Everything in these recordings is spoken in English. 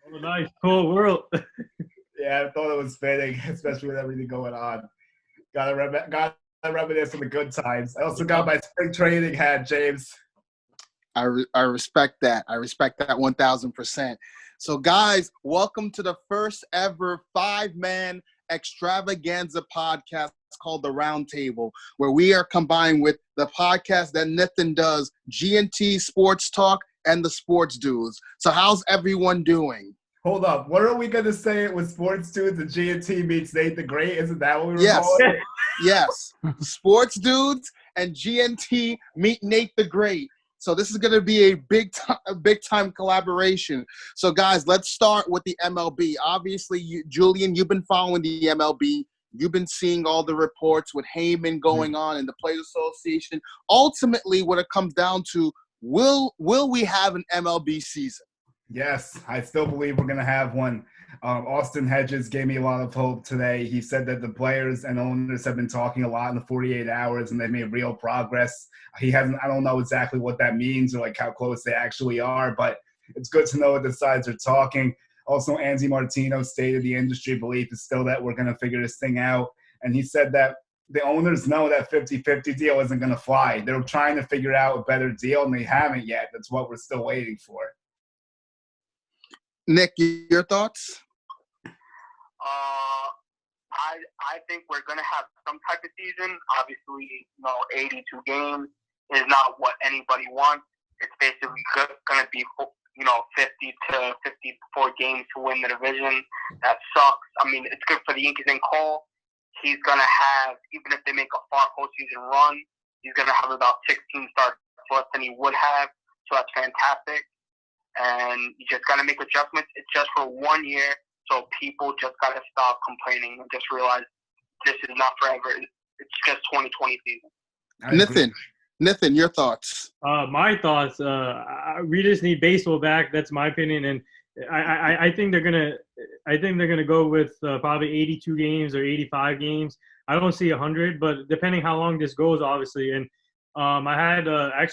Oh, nice, cool world. Yeah, I thought it was fitting, especially with everything going on. Gotta reminisce on the good times. I also got my spring training hat, James. I respect that. I respect that 1,000%. So, guys, welcome to the first ever 5-man extravaganza podcast called The Roundtable, where we are combined with the podcast that Nathan does, G&T Sports Talk, and the Sports Dudes. So how's everyone doing? Hold up. What are we going to say it was Sports Dudes and G&T meets Nate the Great? Isn't that what we were calling it? Yes. Sports Dudes and G&T meet Nate the Great. So this is going to be a big time collaboration. So, guys, let's start with the MLB. Obviously, Julian, you've been following the MLB. You've been seeing all the reports with Heyman going on in the Players Association. Ultimately, what it comes down to, will we have an MLB season? Yes, I still believe we're going to have one. Austin Hedges gave me a lot of hope today. He said that the players and owners have been talking a lot in the 48 hours and they've made real progress. I don't know exactly what that means or like how close they actually are, but it's good to know that the sides are talking. Also, Andy Martino stated the industry belief is still that we're going to figure this thing out. And he said that the owners know that 50-50 deal isn't going to fly. They're trying to figure out a better deal, and they haven't yet. That's what we're still waiting for. Nick, your thoughts? I think we're going to have some type of season. Obviously, 82 games is not what anybody wants. It's basically going to be, 50 to 54 games to win the division. That sucks. I mean, it's good for the Yankees and Cole. He's going to have, even if they make a far postseason run, he's going to have about 16 starts less than he would have. So that's fantastic. And you just got to make adjustments. It's just for 1 year. So people just got to stop complaining and just realize this is not forever. It's just 2020 season. Nathan, your thoughts? My thoughts. We just need baseball back. That's my opinion, and I think they're gonna go with probably 82 games or 85 games. I don't see 100, but depending how long this goes, obviously. And I had I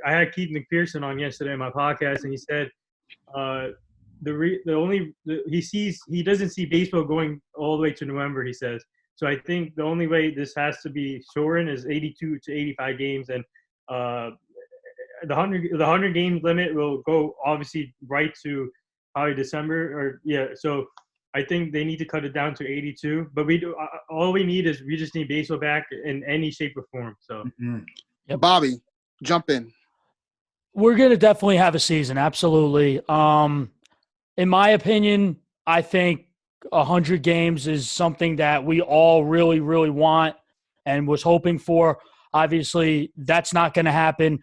had Keith McPherson on yesterday in my podcast, and he said he doesn't see baseball going all the way to November. He says. So I think the only way this has to be shortened is 82 to 85 games, and the 100 game limit will go obviously right to probably December So I think they need to cut it down to 82. But all we need baseball back in any shape or form. So, yeah, Bobby, jump in. We're gonna definitely have a season, absolutely. In my opinion, I think 100 games is something that we all really, really want and was hoping for. Obviously, that's not going to happen.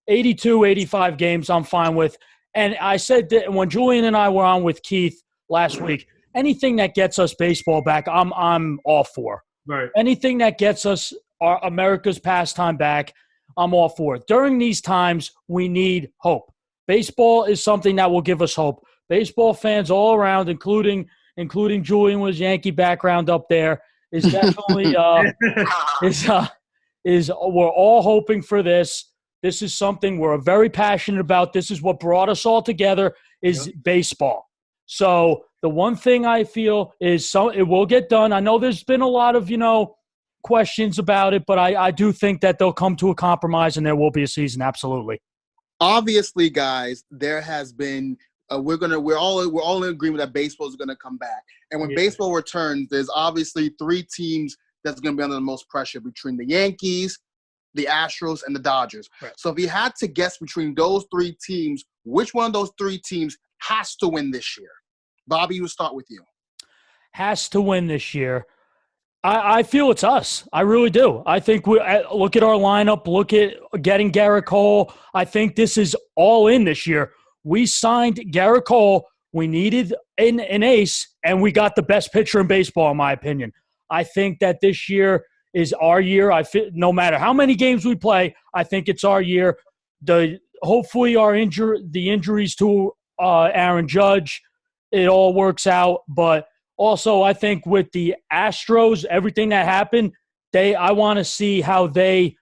82, 85 games, I'm fine with. And I said that when Julian and I were on with Keith last week, anything that gets us baseball back, I'm all for. Right. Anything that gets us America's pastime back, I'm all for it. During these times, we need hope. Baseball is something that will give us hope. Baseball fans all around, including Julian with his Yankee background up there, is definitely we're all hoping for this. This is something we're very passionate about. This is what brought us all together is baseball. So the one thing I feel is it will get done. I know there's been a lot of, questions about it, but I do think that they'll come to a compromise and there will be a season. Absolutely. Obviously, guys, there has been we're all in agreement that baseball is going to come back. And when baseball returns, there's obviously 3 teams that's going to be under the most pressure between the Yankees, the Astros, and the Dodgers. Right. So if you had to guess between those 3 teams, which one of those 3 teams has to win this year? Bobby, we'll start with you. Has to win this year. I feel it's us. I really do. I think we look at our lineup, look at getting Garrett Cole. I think this is all in this year. We signed Garrett Cole. We needed an ace, and we got the best pitcher in baseball, in my opinion. I think that this year is our year. No matter how many games we play, I think it's our year. Hopefully the injuries to Aaron Judge, it all works out. But also, I think with the Astros, everything that happened, I want to see how they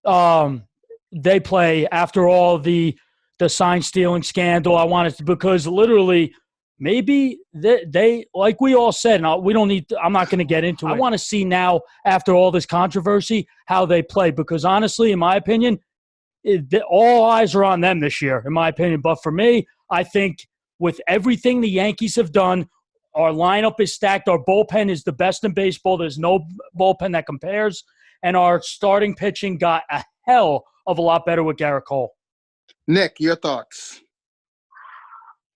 play after all the the sign stealing scandal. I want it because literally maybe they like we all said, and we don't need – I'm not going to get into it. I want to see now after all this controversy how they play because honestly, in my opinion, all eyes are on them this year, in my opinion. But for me, I think with everything the Yankees have done, our lineup is stacked. Our bullpen is the best in baseball. There's no bullpen that compares. And our starting pitching got a hell of a lot better with Garrett Cole. Nick, your thoughts?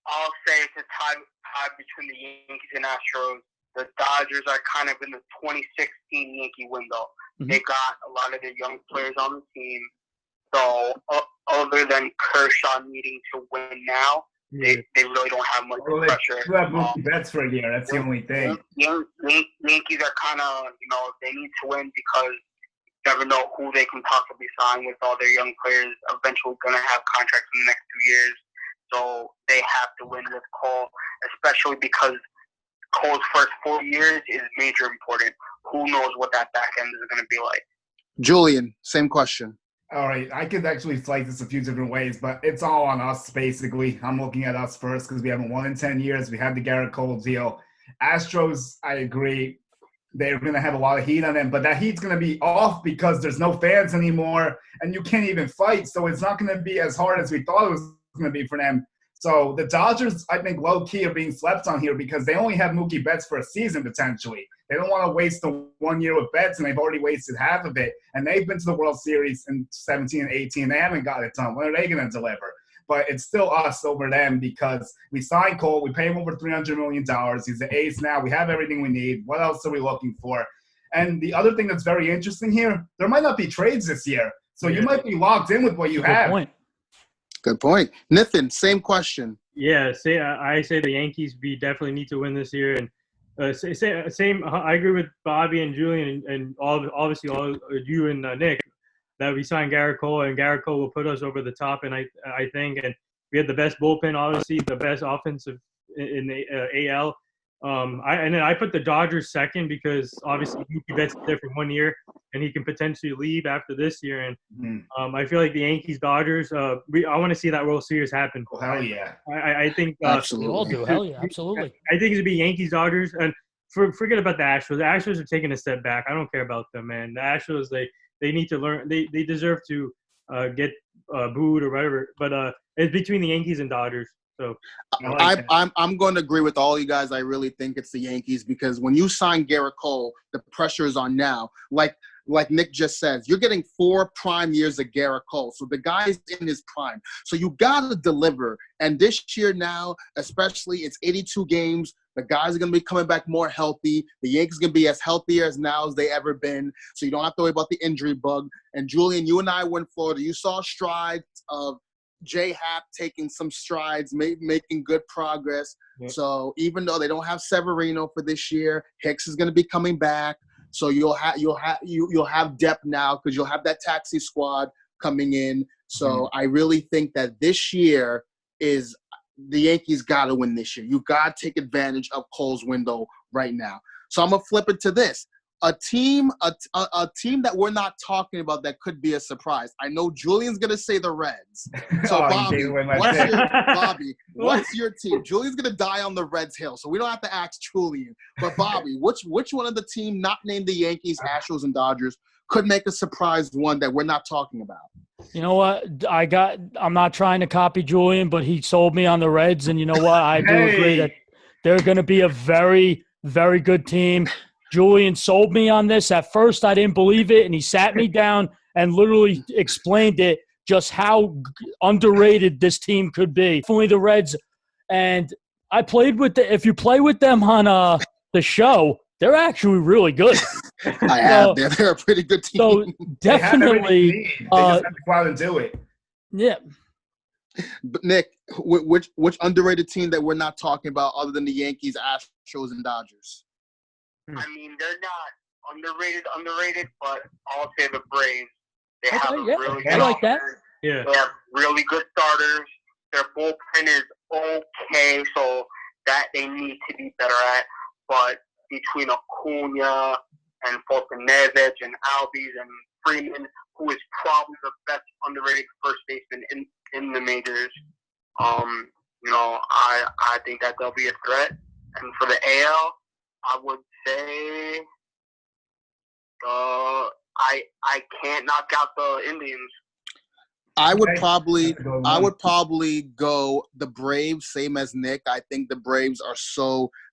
I'll say it's a tie between the Yankees and Astros. The Dodgers are kind of in the 2016 Yankee window. Mm-hmm. They got a lot of their young players on the team. So other than Kershaw needing to win now, they really don't have much pressure. You have Mookie Betts for a year. That's the only thing. Yankees are kind of, they need to win because you never know who they can possibly sign with all their young players. Eventually going to have contracts in the next 2 years. So they have to win with Cole, especially because Cole's first 4 years is major important. Who knows what that back end is going to be like? Julian, same question. All right, I could actually slice this a few different ways, but it's all on us, basically. I'm looking at us first because we haven't won in 10 years. We had the Garrett Cole deal. Astros, I agree. They're going to have a lot of heat on them, but that heat's going to be off because there's no fans anymore, and you can't even fight, so it's not going to be as hard as we thought it was going to be for them. So the Dodgers, I think, low-key are being slept on here because they only have Mookie Betts for a season, potentially. They don't want to waste the 1 year with Betts, and they've already wasted half of it. And they've been to the World Series in 17 and 18. They haven't got it done. When are they going to deliver? But it's still us over them because we signed Cole. We pay him over $300 million. He's the ace now. We have everything we need. What else are we looking for? And the other thing that's very interesting here, there might not be trades this year. So you might be locked in with what you have. Good point. Nathan, same question. Yeah, I say the Yankees definitely need to win this year, and same. I agree with Bobby and Julian and obviously all you and Nick that we signed Garrett Cole, and Garrett Cole will put us over the top. And I think, and we had the best bullpen, obviously the best offensive in the AL. And then I put the Dodgers second because obviously Mookie Betts is there for 1 year, and he can potentially leave after this year. And I feel like the Yankees, Dodgers. I want to see that World Series happen. Oh, hell yeah! I think absolutely. We all do. Hell yeah, absolutely. I think it'd be Yankees, Dodgers, and forget about the Astros. The Astros are taking a step back. I don't care about them, man. The Astros, they need to learn. They deserve to get booed or whatever. But it's between the Yankees and Dodgers. So I'm going to agree with all you guys. I really think it's the Yankees because when you sign Garrett Cole, the pressure is on now. Like Nick just says, you're getting 4 prime years of Garrett Cole. So the guy's in his prime. So you got to deliver. And this year now, especially, it's 82 games. The guys are going to be coming back more healthy. The Yankees are going to be as healthy as now as they ever been. So you don't have to worry about the injury bug. And Julian, you and I were in Florida. You saw strides of J-Hap taking some strides, making good progress. Yep. So even though they don't have Severino for this year, Hicks is going to be coming back. So you'll have depth now because you'll have that taxi squad coming in. So I really think that this year is the Yankees got to win this year. You got to take advantage of Cole's window right now. So I'm gonna flip it to this. A team that we're not talking about that could be a surprise. I know Julian's gonna say the Reds. So Bobby, what's your team? Julian's gonna die on the Reds hill, so we don't have to ask Julian. But Bobby, which one of the team not named the Yankees, Astros, and Dodgers could make a surprise one that we're not talking about? You know what? I'm not trying to copy Julian, but he sold me on the Reds, and you know what? I do agree that they're going to be a very, very good team. Julian sold me on this. At first, I didn't believe it, and he sat me down and literally explained it, just how underrated this team could be. Definitely the Reds. And I played with if you play with them on the show, they're actually really good. I have. They're a pretty good team. So definitely. They just have to go out and do it. Yeah. But Nick, which underrated team that we're not talking about other than the Yankees, Astros, and Dodgers? I mean, they're not underrated, but I'll say the Braves. They have really good I like that. Yeah. They have really good starters. Their bullpen is okay, so that they need to be better at. But between Acuna and Foltynewicz and Albies and Freeman, who is probably the best underrated first baseman in in the majors. I think that they'll be a threat. And for the AL, I would say I can't knock out the Indians. I would probably go the Braves, same as Nick. I think the Braves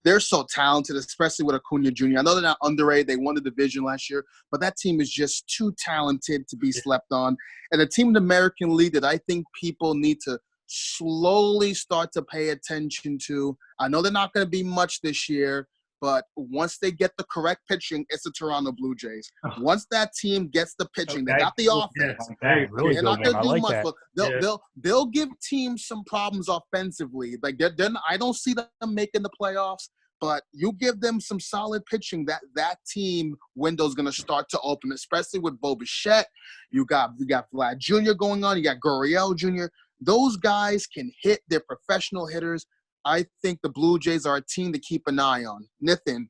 they're so talented, especially with Acuna Jr. I know they're not underrated. They won the division last year, but that team is just too talented to be slept on. And a team in the American League that I think people need to slowly start to pay attention to. I know they're not going to be much this year, but once they get the correct pitching, it's the Toronto Blue Jays. Once that team gets the pitching, they got the offense. They're not going to do much, but they'll give teams some problems offensively. Like I don't see them making the playoffs, but you give them some solid pitching, that team window's going to start to open, especially with Bo Bichette. You got Vlad Jr. going on. You got Gurriel Jr. Those guys can hit. They're professional hitters. I think the Blue Jays are a team to keep an eye on. Nathan,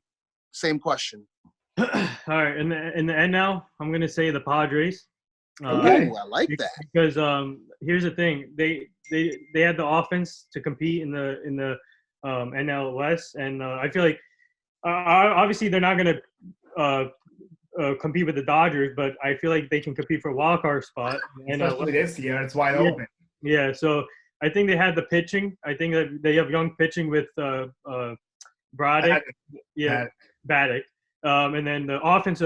same question. All right, in the NL, I'm gonna say the Padres. I like that. Because here's the thing: they had the offense to compete in the NL West, and I feel like obviously they're not gonna compete with the Dodgers, but I feel like they can compete for a wild card spot. Especially this year, it's wide open. Yeah, so I think they had the pitching. I think that they have young pitching with Braddock, Baddock, and then the offense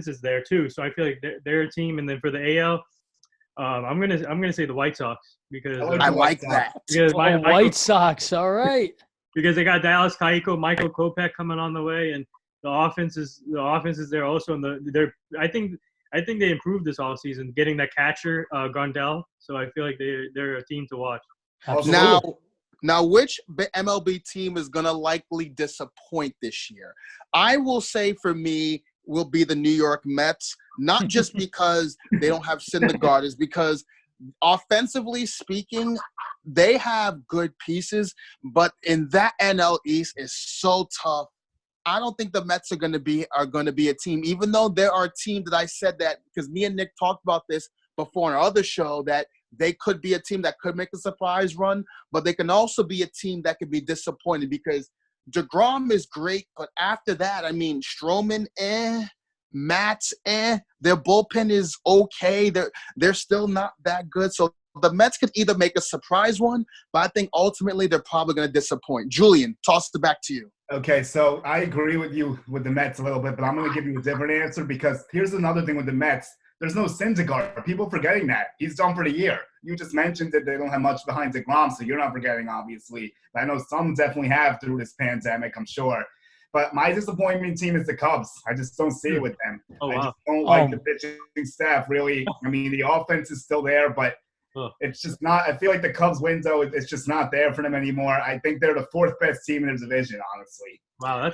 is there too. So I feel like they're a team. And then for the AL, I'm gonna say the White Sox because I like that. Because White Sox, all right. Because they got Dallas Keuchel, Michael Kopech coming on the way, and the offense is there also. And I think they improved this offseason, getting that catcher, Gruntal. So I feel like they're a team to watch. Now, which MLB team is going to likely disappoint this year? I will say for me will be the New York Mets, not just because they don't have Syndergaard, is because offensively speaking, they have good pieces, but in that NL East is so tough. I don't think the Mets are going to be a team, even though there are teams that I said that because me and Nick talked about this before on our other show that they could be a team that could make a surprise run, but they can also be a team that could be disappointed because DeGrom is great, but after that, I mean, Stroman, Matz, their bullpen is okay. They're still not that good. So the Mets could either make a surprise one, but I think ultimately they're probably going to disappoint. Julian, toss it back to you. Okay, so I agree with you with the Mets a little bit, but I'm going to give you a different answer because here's another thing with the Mets. There's no Syndergaard. People forgetting that. He's done for the year. You just mentioned that they don't have much behind DeGrom, so you're not forgetting, obviously. But I know some definitely have through this pandemic, I'm sure. But my disappointment team is the Cubs. I just don't see it with them. Oh, wow. I just don't like the pitching staff, really. I mean, the offense is still there, but it's just not – I feel like the Cubs window, it's just not there for them anymore. I think they're the fourth best team in the division, honestly. Wow,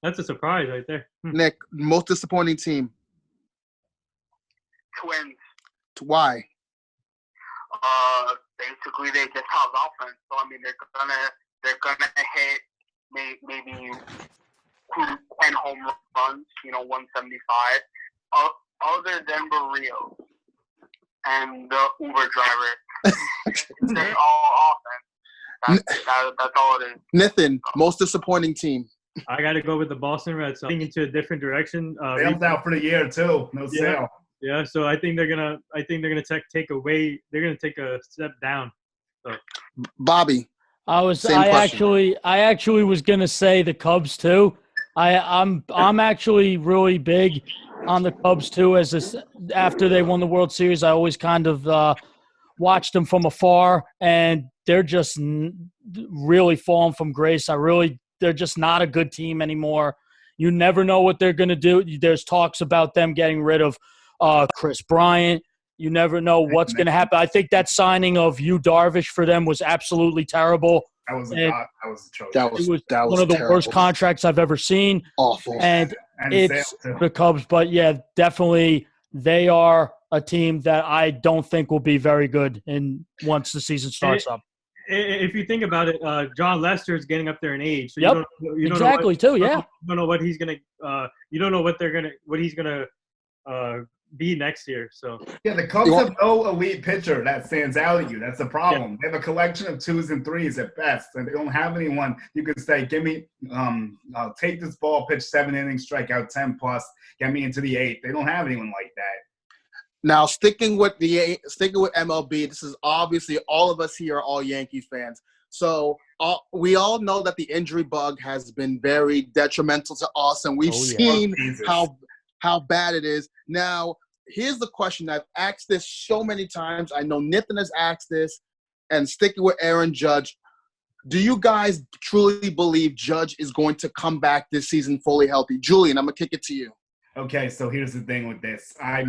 that's a surprise right there. Nick, most disappointing team? Twins. Why? Basically they just have offense. So I mean they're gonna hit maybe 10 home runs, 175. Other than Barrios and the Uber driver, they're all offense. That's all it is. Nathan, most disappointing team? I got to go with the Boston Red Sox. Thinking into a different direction. Sale's out for the year too. No Sale. Yeah, so I think they're gonna take a step down. So. Bobby, I actually was gonna say the Cubs too. I'm actually really big on the Cubs too. After they won the World Series, I always kind of watched them from afar, and they're just really falling from grace. They're just not a good team anymore. You never know what they're gonna do. There's talks about them getting rid of Chris Bryant. You never know what's going to happen. I think that signing of Yu Darvish for them was absolutely terrible. That was one of the worst contracts I've ever seen. Awful. And it's the Cubs. But, yeah, definitely they are a team that I don't think will be very good once the season starts up. If you think about it, John Lester is getting up there in age. So you don't know what he's going to be next year. So yeah, the Cubs have no elite pitcher that stands out at you. That's the problem. They have a collection of 2s and 3s at best, and they don't have anyone you can say, "Give me, I'll take this ball, pitch 7 innings, strike out 10 plus, get me into the 8th." They don't have anyone like that. Now, sticking with MLB, this is obviously all of us here are all Yankees fans. So we all know that the injury bug has been very detrimental to us, and we've seen how bad it is. Now, here's the question. I've asked this so many times. I know Nathan has asked this, and sticking with Aaron Judge, do you guys truly believe Judge is going to come back this season fully healthy? Julian, I'm going to kick it to you. Okay, so here's the thing with this. I've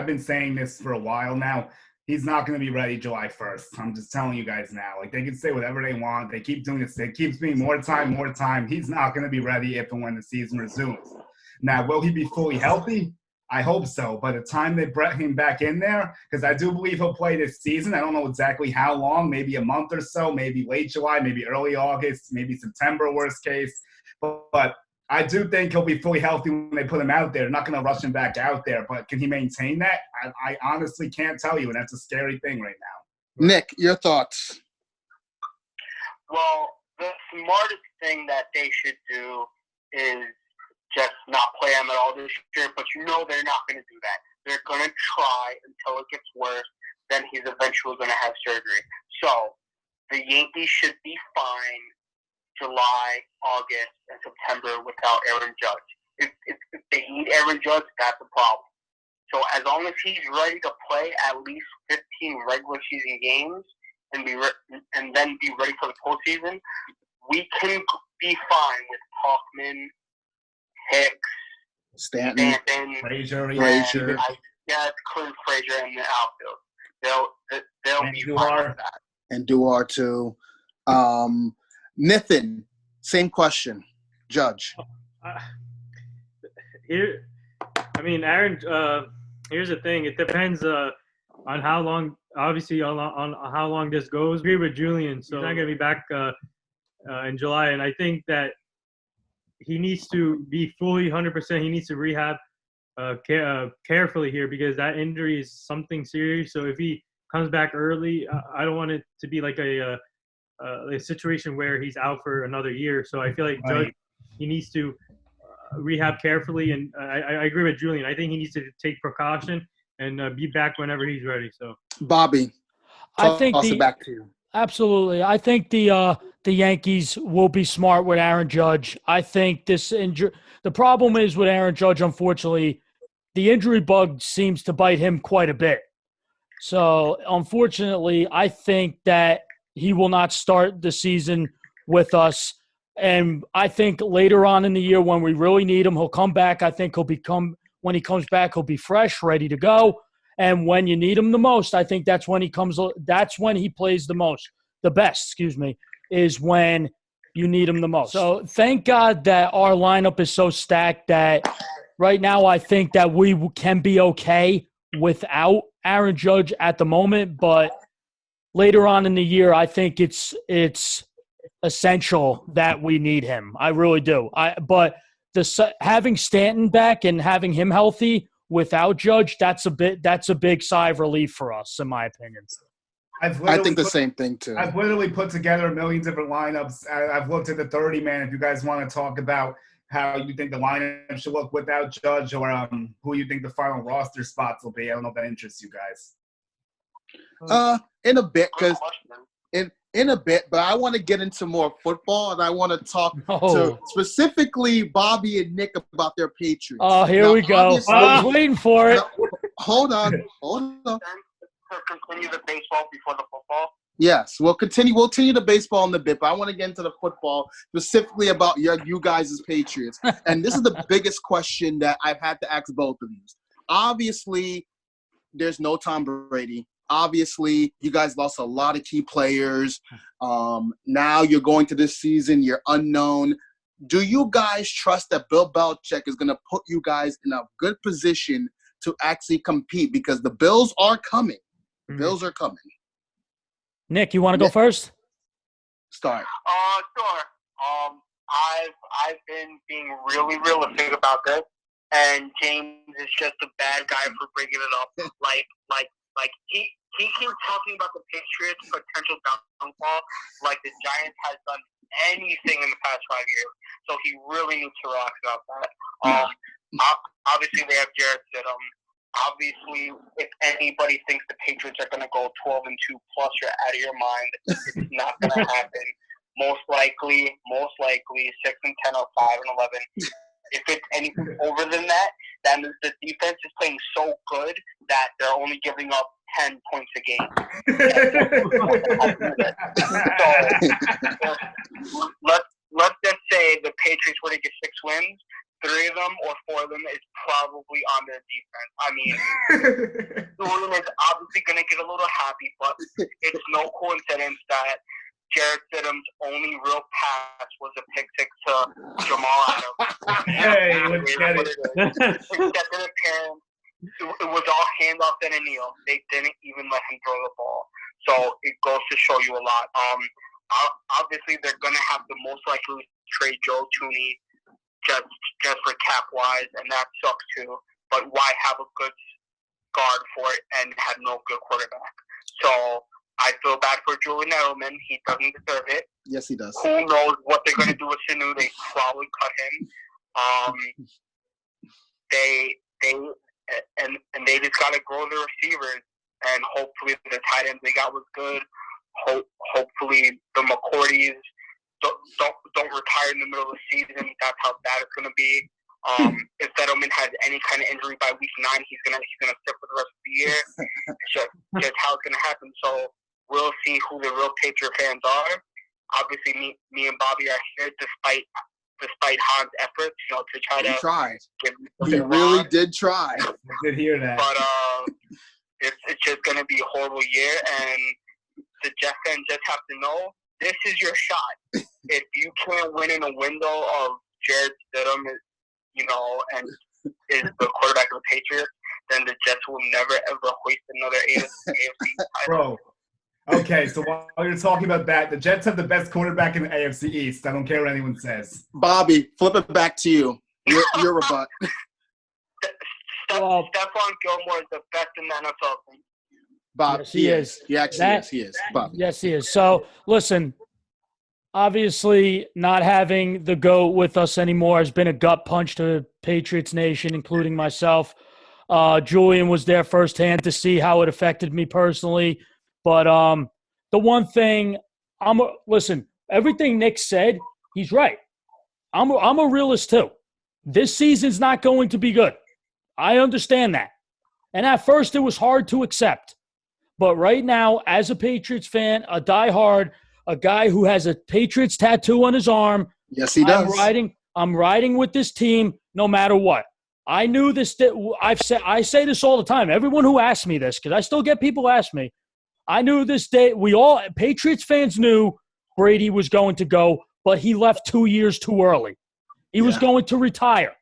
been saying this for a while now. He's not going to be ready July 1st. I'm just telling you guys now. Like, they can say whatever they want. They keep doing this. It keeps being more time. He's not going to be ready if and when the season resumes. Now, will he be fully healthy? I hope so. By the time they bring him back in there, because I do believe he'll play this season. I don't know exactly how long, maybe a month or so, maybe late July, maybe early August, maybe September, worst case. But I do think he'll be fully healthy when they put him out there. They're not going to rush him back out there, but can he maintain that? I honestly can't tell you, and that's a scary thing right now. Nick, your thoughts? Well, the smartest thing that they should do is just not play him at all this year, but you know they're not going to do that. They're going to try until it gets worse. Then he's eventually going to have surgery. So the Yankees should be fine July, August, and September without Aaron Judge. If they need Aaron Judge, that's a problem. So as long as he's ready to play at least 15 regular season games and then be ready for the postseason, we can be fine with Talkman, Hicks, Stanton, Frazier. It's Clint Frazier in the outfield. They'll be fine with that. And Duar too. Nathan, same question. Judge. Aaron. Here's the thing. It depends on how long. Obviously, on how long this goes. I agree with Julian. So he's not going to be back in July, and I think that he needs to be fully 100%. He needs to rehab carefully here because that injury is something serious. So if he comes back early, I don't want it to be like a situation where he's out for another year. So I feel like Judge, he needs to rehab carefully, and I agree with Julian. I think he needs to take precaution and be back whenever he's ready. So Bobby, I think toss it back to you. Absolutely. I think the Yankees will be smart with Aaron Judge. I think the problem is with Aaron Judge, unfortunately, the injury bug seems to bite him quite a bit. So, unfortunately, I think that he will not start the season with us. And I think later on in the year when we really need him, he'll come back. I think when he comes back, he'll be fresh, ready to go. And when you need him the most, I think that's when he plays the best, is when you need him the most. So thank God that our lineup is so stacked that right now I think that we can be okay without Aaron Judge at the moment. But later on in the year, I think it's essential that we need him. I really do. But having Stanton back and having him healthy without Judge, that's a big sigh of relief for us, in my opinion. I think the same thing too. I've literally put together a million different lineups. I've looked at the 30-man. If you guys want to talk about how you think the lineup should look without Judge, or who you think the final roster spots will be, I don't know if that interests you guys. In a bit, because in a bit, but I want to get into more football, and I want to talk to specifically Bobby and Nick about their Patriots. Oh, here we go. I was waiting for it. Hold on. Continue the baseball before the football? Yes, we'll continue the baseball in a bit, but I want to get into the football, specifically about you guys' Patriots. And this is the biggest question that I've had to ask both of you. Obviously, there's no Tom Brady. Obviously, you guys lost a lot of key players. Now you're going to this season, you're unknown. Do you guys trust that Bill Belichick is going to put you guys in a good position to actually compete? Because the Bills are coming. The Bills are coming. Nick, you want to go first? Start. Sure. I've been being really realistic about this. and James is just a bad guy for bringing it up. Like he keeps talking about the Patriots' potential downfall like the Giants has done anything in the past 5 years. So he really needs to relax about that. Obviously, they have Jarrett Stidham. Obviously, if anybody thinks the Patriots are going to go 12-2 plus, you're out of your mind. It's not going to happen. Most likely 6-10 or 5-11. If it's anything over than that, that means the defense is playing so good that they're only giving up 10 points a game. So let's just say the Patriots were to get 6 wins. 3 of them or 4 of them is probably on their defense. I mean, Julian is obviously going to get a little happy, but it's no coincidence that Jarrett Stidham's only real pass was a pick six to Jamal Adams. Hey, let's get it. Except in appearance, it was all handoff and a kneel. They didn't even let him throw the ball. So it goes to show you a lot. Obviously, they're going to have to most likely trade Joe Tooney just for cap-wise, and that sucks too. But why have a good guard for it and have no good quarterback? So I feel bad for Julian Edelman. He doesn't deserve it. Yes, he does. Who knows what they're going to do with Sanu? They probably cut him. They just got to grow the receivers, and hopefully the tight ends they got was good. Hopefully the McCourties don't retire in the middle of the season. That's how bad it's going to be. If Edelman has any kind of injury by week 9, he's gonna sit for the rest of the year. It's just how it's gonna happen. So we'll see who the real Patriot fans are. Obviously, me and Bobby are here despite Han's efforts, to try to. He tried. He really did try. I did hear that. But it's just gonna be a horrible year, and the Jets fans just have to know this is your shot. If you can't win in a window of Jarrett Stidham, and is the quarterback of the Patriots, then the Jets will never, ever hoist another AFC title. Bro, okay, so while you're talking about that, the Jets have the best quarterback in the AFC East. I don't care what anyone says. Bobby, flip it back to you. Your rebut. Stephon Gilmore is the best in the NFL. Bob, yes, he is. He actually is. He is. Bob. Yes, he is. So, listen, obviously not having the GOAT with us anymore has been a gut punch to Patriots Nation, including myself. Julian was there firsthand to see how it affected me personally. But the one thing, listen, everything Nick said, he's right. I'm a realist too. This season's not going to be good. I understand that. And at first it was hard to accept. But right now, as a Patriots fan, a diehard, a guy who has a Patriots tattoo on his arm. Yes, he does. I'm riding with this team no matter what. I knew this. I say this all the time. Everyone who asks me this, because I still get people ask me, I knew this day. Patriots fans knew Brady was going to go, but he left 2 years too early. He was going to retire.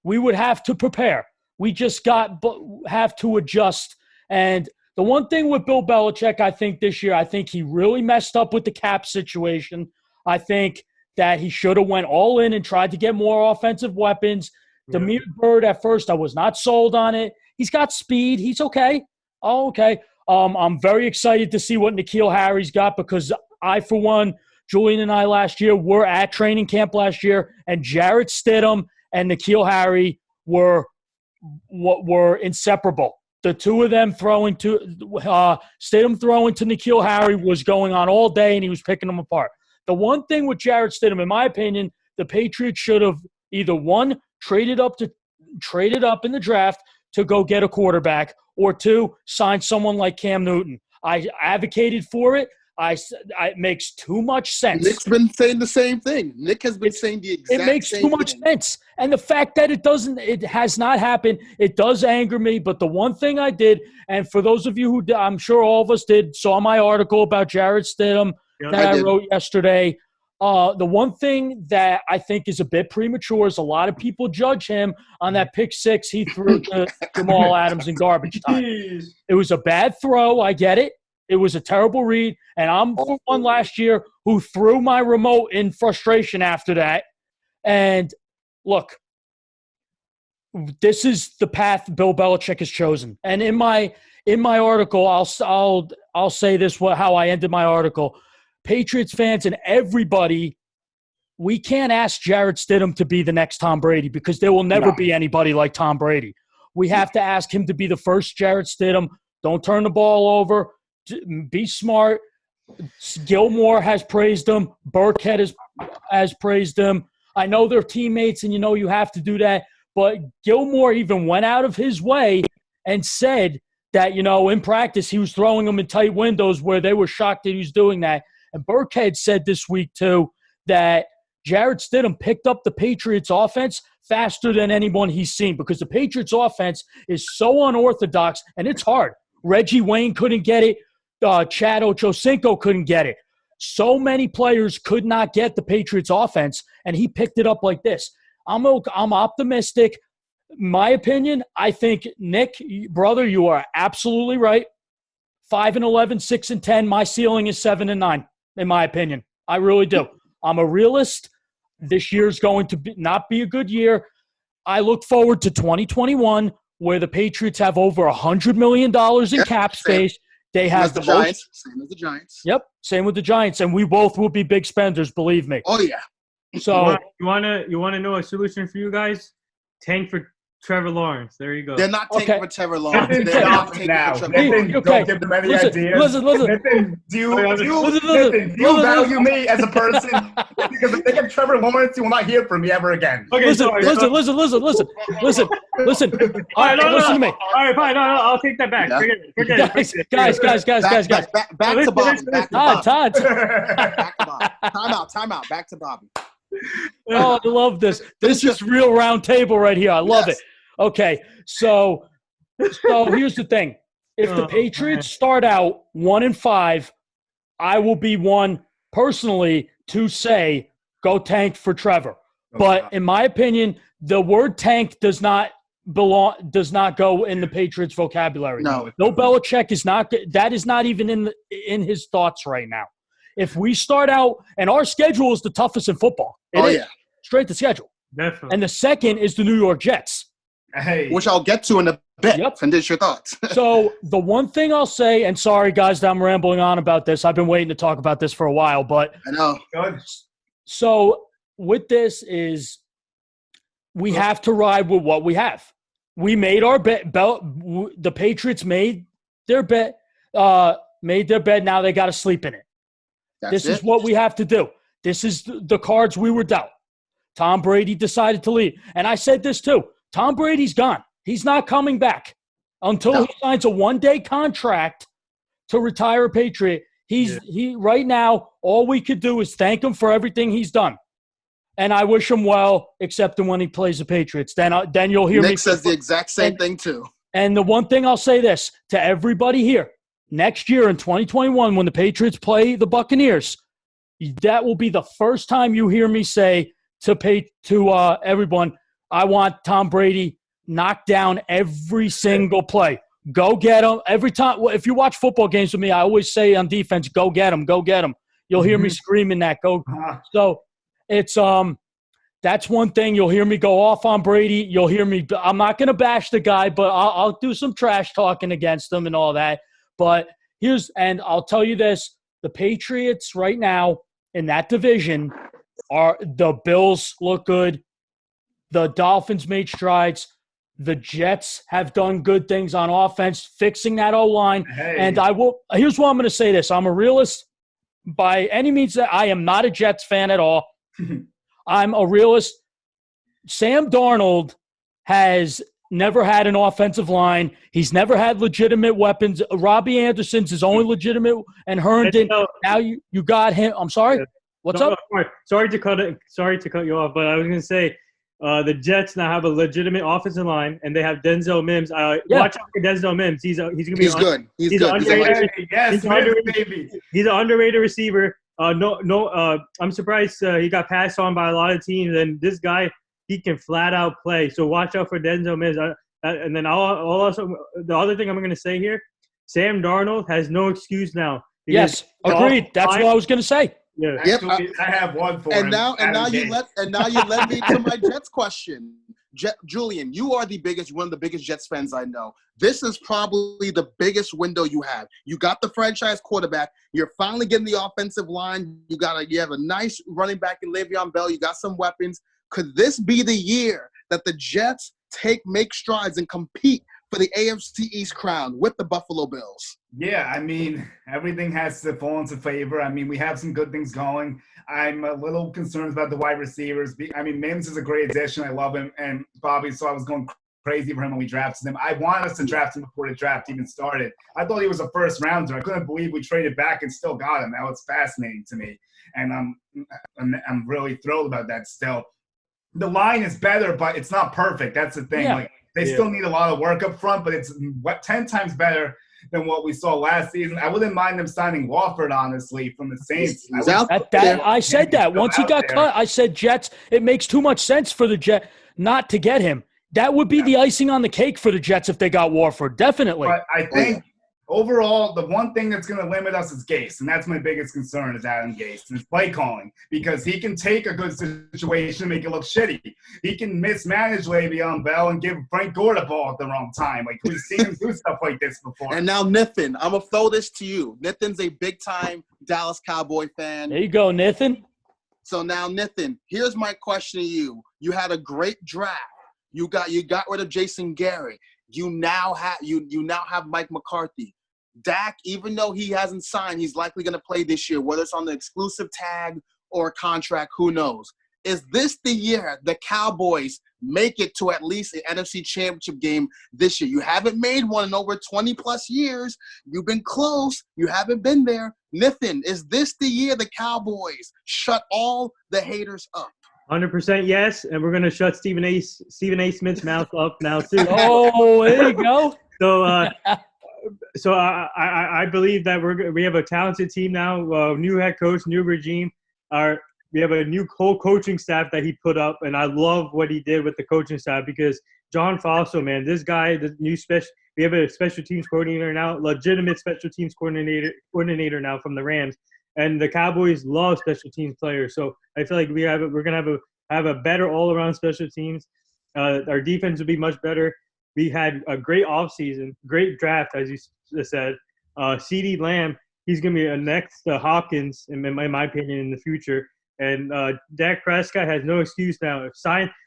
We would have to prepare. We just have to adjust. And the one thing with Bill Belichick, I think this year, I think he really messed up with the cap situation. I think that he should have went all in and tried to get more offensive weapons. Yeah. Demir Bird, at first, I was not sold on it. He's got speed. He's okay. Oh, okay. I'm very excited to see what N'Keal Harry's got because I, for one, Julian and I last year were at training camp last year, and Jarrett Stidham and N'Keal Harry were inseparable. The two of them Stidham throwing to N'Keal Harry was going on all day, and he was picking them apart. The one thing with Jarrett Stidham, in my opinion, the Patriots should have either one, traded up in the draft to go get a quarterback, or two, sign someone like Cam Newton. I advocated for it. It makes too much sense. Nick's been saying the same thing. Nick has been saying the exact same thing. It makes too much sense. And the fact that it has not happened, it does anger me. But the one thing I did, and for those of you who I'm sure all of us did, saw my article about Jarrett Stidham that I wrote yesterday. The one thing that I think is a bit premature is a lot of people judge him on that pick six he threw to Jamal Adams in garbage time. It was a bad throw. I get it. It was a terrible read, and I'm the one last year who threw my remote in frustration after that. And look, this is the path Bill Belichick has chosen. And in my article, I'll say this, how I ended my article. Patriots fans and everybody, we can't ask Jarrett Stidham to be the next Tom Brady because there will never be anybody like Tom Brady. We have to ask him to be the first Jarrett Stidham. Don't turn the ball over. Be smart. Gilmore has praised him. Burkhead has praised him. I know they're teammates, and you have to do that. But Gilmore even went out of his way and said that, in practice he was throwing them in tight windows where they were shocked that he was doing that. And Burkhead said this week, too, that Jarrett Stidham picked up the Patriots' offense faster than anyone he's seen because the Patriots' offense is so unorthodox, and it's hard. Reggie Wayne couldn't get it. Chad Ochocinco couldn't get it. So many players could not get the Patriots' offense, and he picked it up like this. I'm optimistic. My opinion, I think, Nick, brother, you are absolutely right. 5-11, 6-10. My ceiling is 7-9, in my opinion. I really do. I'm a realist. This year's going to not be a good year. I look forward to 2021, where the Patriots have over $100 million in cap space. They have the Giants. Same as the Giants. Yep, same with the Giants, and we both will be big spenders. Believe me. Oh yeah. So you wanna know a solution for you guys? Tank for Trevor Lawrence. There you go. They're not taking for Trevor Lawrence. They're not taking for Trevor Lawrence. Don't give them any ideas. Listen. Do you value me as a person? Because if they get Trevor Lawrence, you will not hear from me ever again. Okay, listen. All right, listen to me. All right, fine. No, I'll take that back. Forget it. Guys. Back to Bobby. Todd. Time out. Back to Bobby. Oh, I love this. This is real round table right here. I love it. Okay, so here's the thing. If the Patriots start out 1-5, I will be one personally to say go tank for Trevor. But in my opinion, the word tank does not go in the Patriots vocabulary. No, Belichick is not. That is not even in his thoughts right now. If we start out, and our schedule is the toughest in football. It is. Straight to schedule. Definitely. And the second is the New York Jets. Hey. Which I'll get to in a bit. Yep. Finish your thoughts. So the one thing I'll say, and sorry guys that I'm rambling on about this. I've been waiting to talk about this for a while, but I know. So with this is we have to ride with what we have. We made our bet. The Patriots made their bet. Now they got to sleep in it. This is what we have to do. This is the cards we were dealt. Tom Brady decided to leave. And I said this too. Tom Brady's gone. He's not coming back until he signs a one-day contract to retire a Patriot. He right now, all we could do is thank him for everything he's done. And I wish him well, except when he plays the Patriots. Then you'll hear me. Nick says the exact same thing too. And the one thing I'll say this to everybody here. Next year in 2021, when the Patriots play the Buccaneers, that will be the first time you hear me say to everyone, I want Tom Brady knocked down every single play. Go get him. Every time, if you watch football games with me, I always say on defense, go get him, go get him. You'll hear me screaming that. So it's that's one thing. You'll hear me go off on Brady. You'll hear me. I'm not going to bash the guy, but I'll do some trash talking against him and all that. But and I'll tell you this, the Patriots right now in that division the Bills look good. The Dolphins made strides. The Jets have done good things on offense, fixing that O-line. Hey. And here's what I'm going to say this. I'm a realist by any means. I am not a Jets fan at all. I'm a realist. Sam Darnold has never had an offensive line. He's never had legitimate weapons. Robbie Anderson's his only legitimate, and Herndon. Now you got him. I'm sorry. What's up? Sorry to cut you off, but I was going to say the Jets now have a legitimate offensive line, and they have Denzel Mims. Watch out for Denzel Mims. He's going to be. He's good. He's good. He's an underrated receiver. I'm surprised he got passed on by a lot of teams, and this guy. He can flat out play. So watch out for Denzel Mims. And then I'll also – the other thing I'm going to say here, Sam Darnold has no excuse now. Yes, agreed. That's what I was going to say. Yeah. Yep. I have one for him. And now you led me to my Jets question. Julian, you are one of the biggest Jets fans I know. This is probably the biggest window you have. You got the franchise quarterback. You're finally getting the offensive line. You have a nice running back in Le'Veon Bell. You got some weapons. Could this be the year that the Jets make strides and compete for the AFC East crown with the Buffalo Bills? Yeah, I mean, everything has to fall into favor. I mean, we have some good things going. I'm a little concerned about the wide receivers. I mean, Mims is a great addition. I love him. And Bobby, so I was going crazy for him when we drafted him. I wanted us to draft him before the draft even started. I thought he was a first rounder. I couldn't believe we traded back and still got him. That was fascinating to me. And I'm really thrilled about that still. The line is better, but it's not perfect. That's the thing. Yeah. They still need a lot of work up front, but it's 10 times better than what we saw last season. I wouldn't mind them signing Wofford, honestly, from the Saints. I said that. Once he got cut, I said Jets, it makes too much sense for the Jets not to get him. That would be the icing on the cake for the Jets if they got Wofford, definitely. But I think overall, the one thing that's going to limit us is Gase, and that's my biggest concern is Adam Gase and his play calling, because he can take a good situation and make it look shitty. He can mismanage Le'Veon Bell and give Frank Gore the ball at the wrong time. Like, we've seen him do stuff like this before. And now, Nathan, I'm going to throw this to you. Nathan's a big-time Dallas Cowboy fan. There you go, Nathan. So now, Nathan, here's my question to you. You had a great draft. You got rid of Jason Garrett. You now have Mike McCarthy. Dak, even though he hasn't signed, he's likely going to play this year, whether it's on the exclusive tag or a contract, who knows. Is this the year the Cowboys make it to at least the NFC Championship game this year? You haven't made one in over 20-plus years. You've been close. You haven't been there. Nathan, is this the year the Cowboys shut all the haters up? 100% yes, and we're going to shut Stephen A. Smith's mouth up now, too. Oh, there you go. So I believe that we have a talented team now, new head coach, new regime. We have a new whole coaching staff that he put up, and I love what he did with the coaching staff because John Fossil, man, this guy, we have a special teams coordinator now, legitimate special teams coordinator now from the Rams, and the Cowboys love special teams players. So I feel like we're gonna have a better all around special teams. Our defense will be much better. We had a great offseason, great draft, as you said. CeeDee Lamb, he's going to be a next Hopkins, in my opinion, in the future. And Dak Prescott has no excuse now.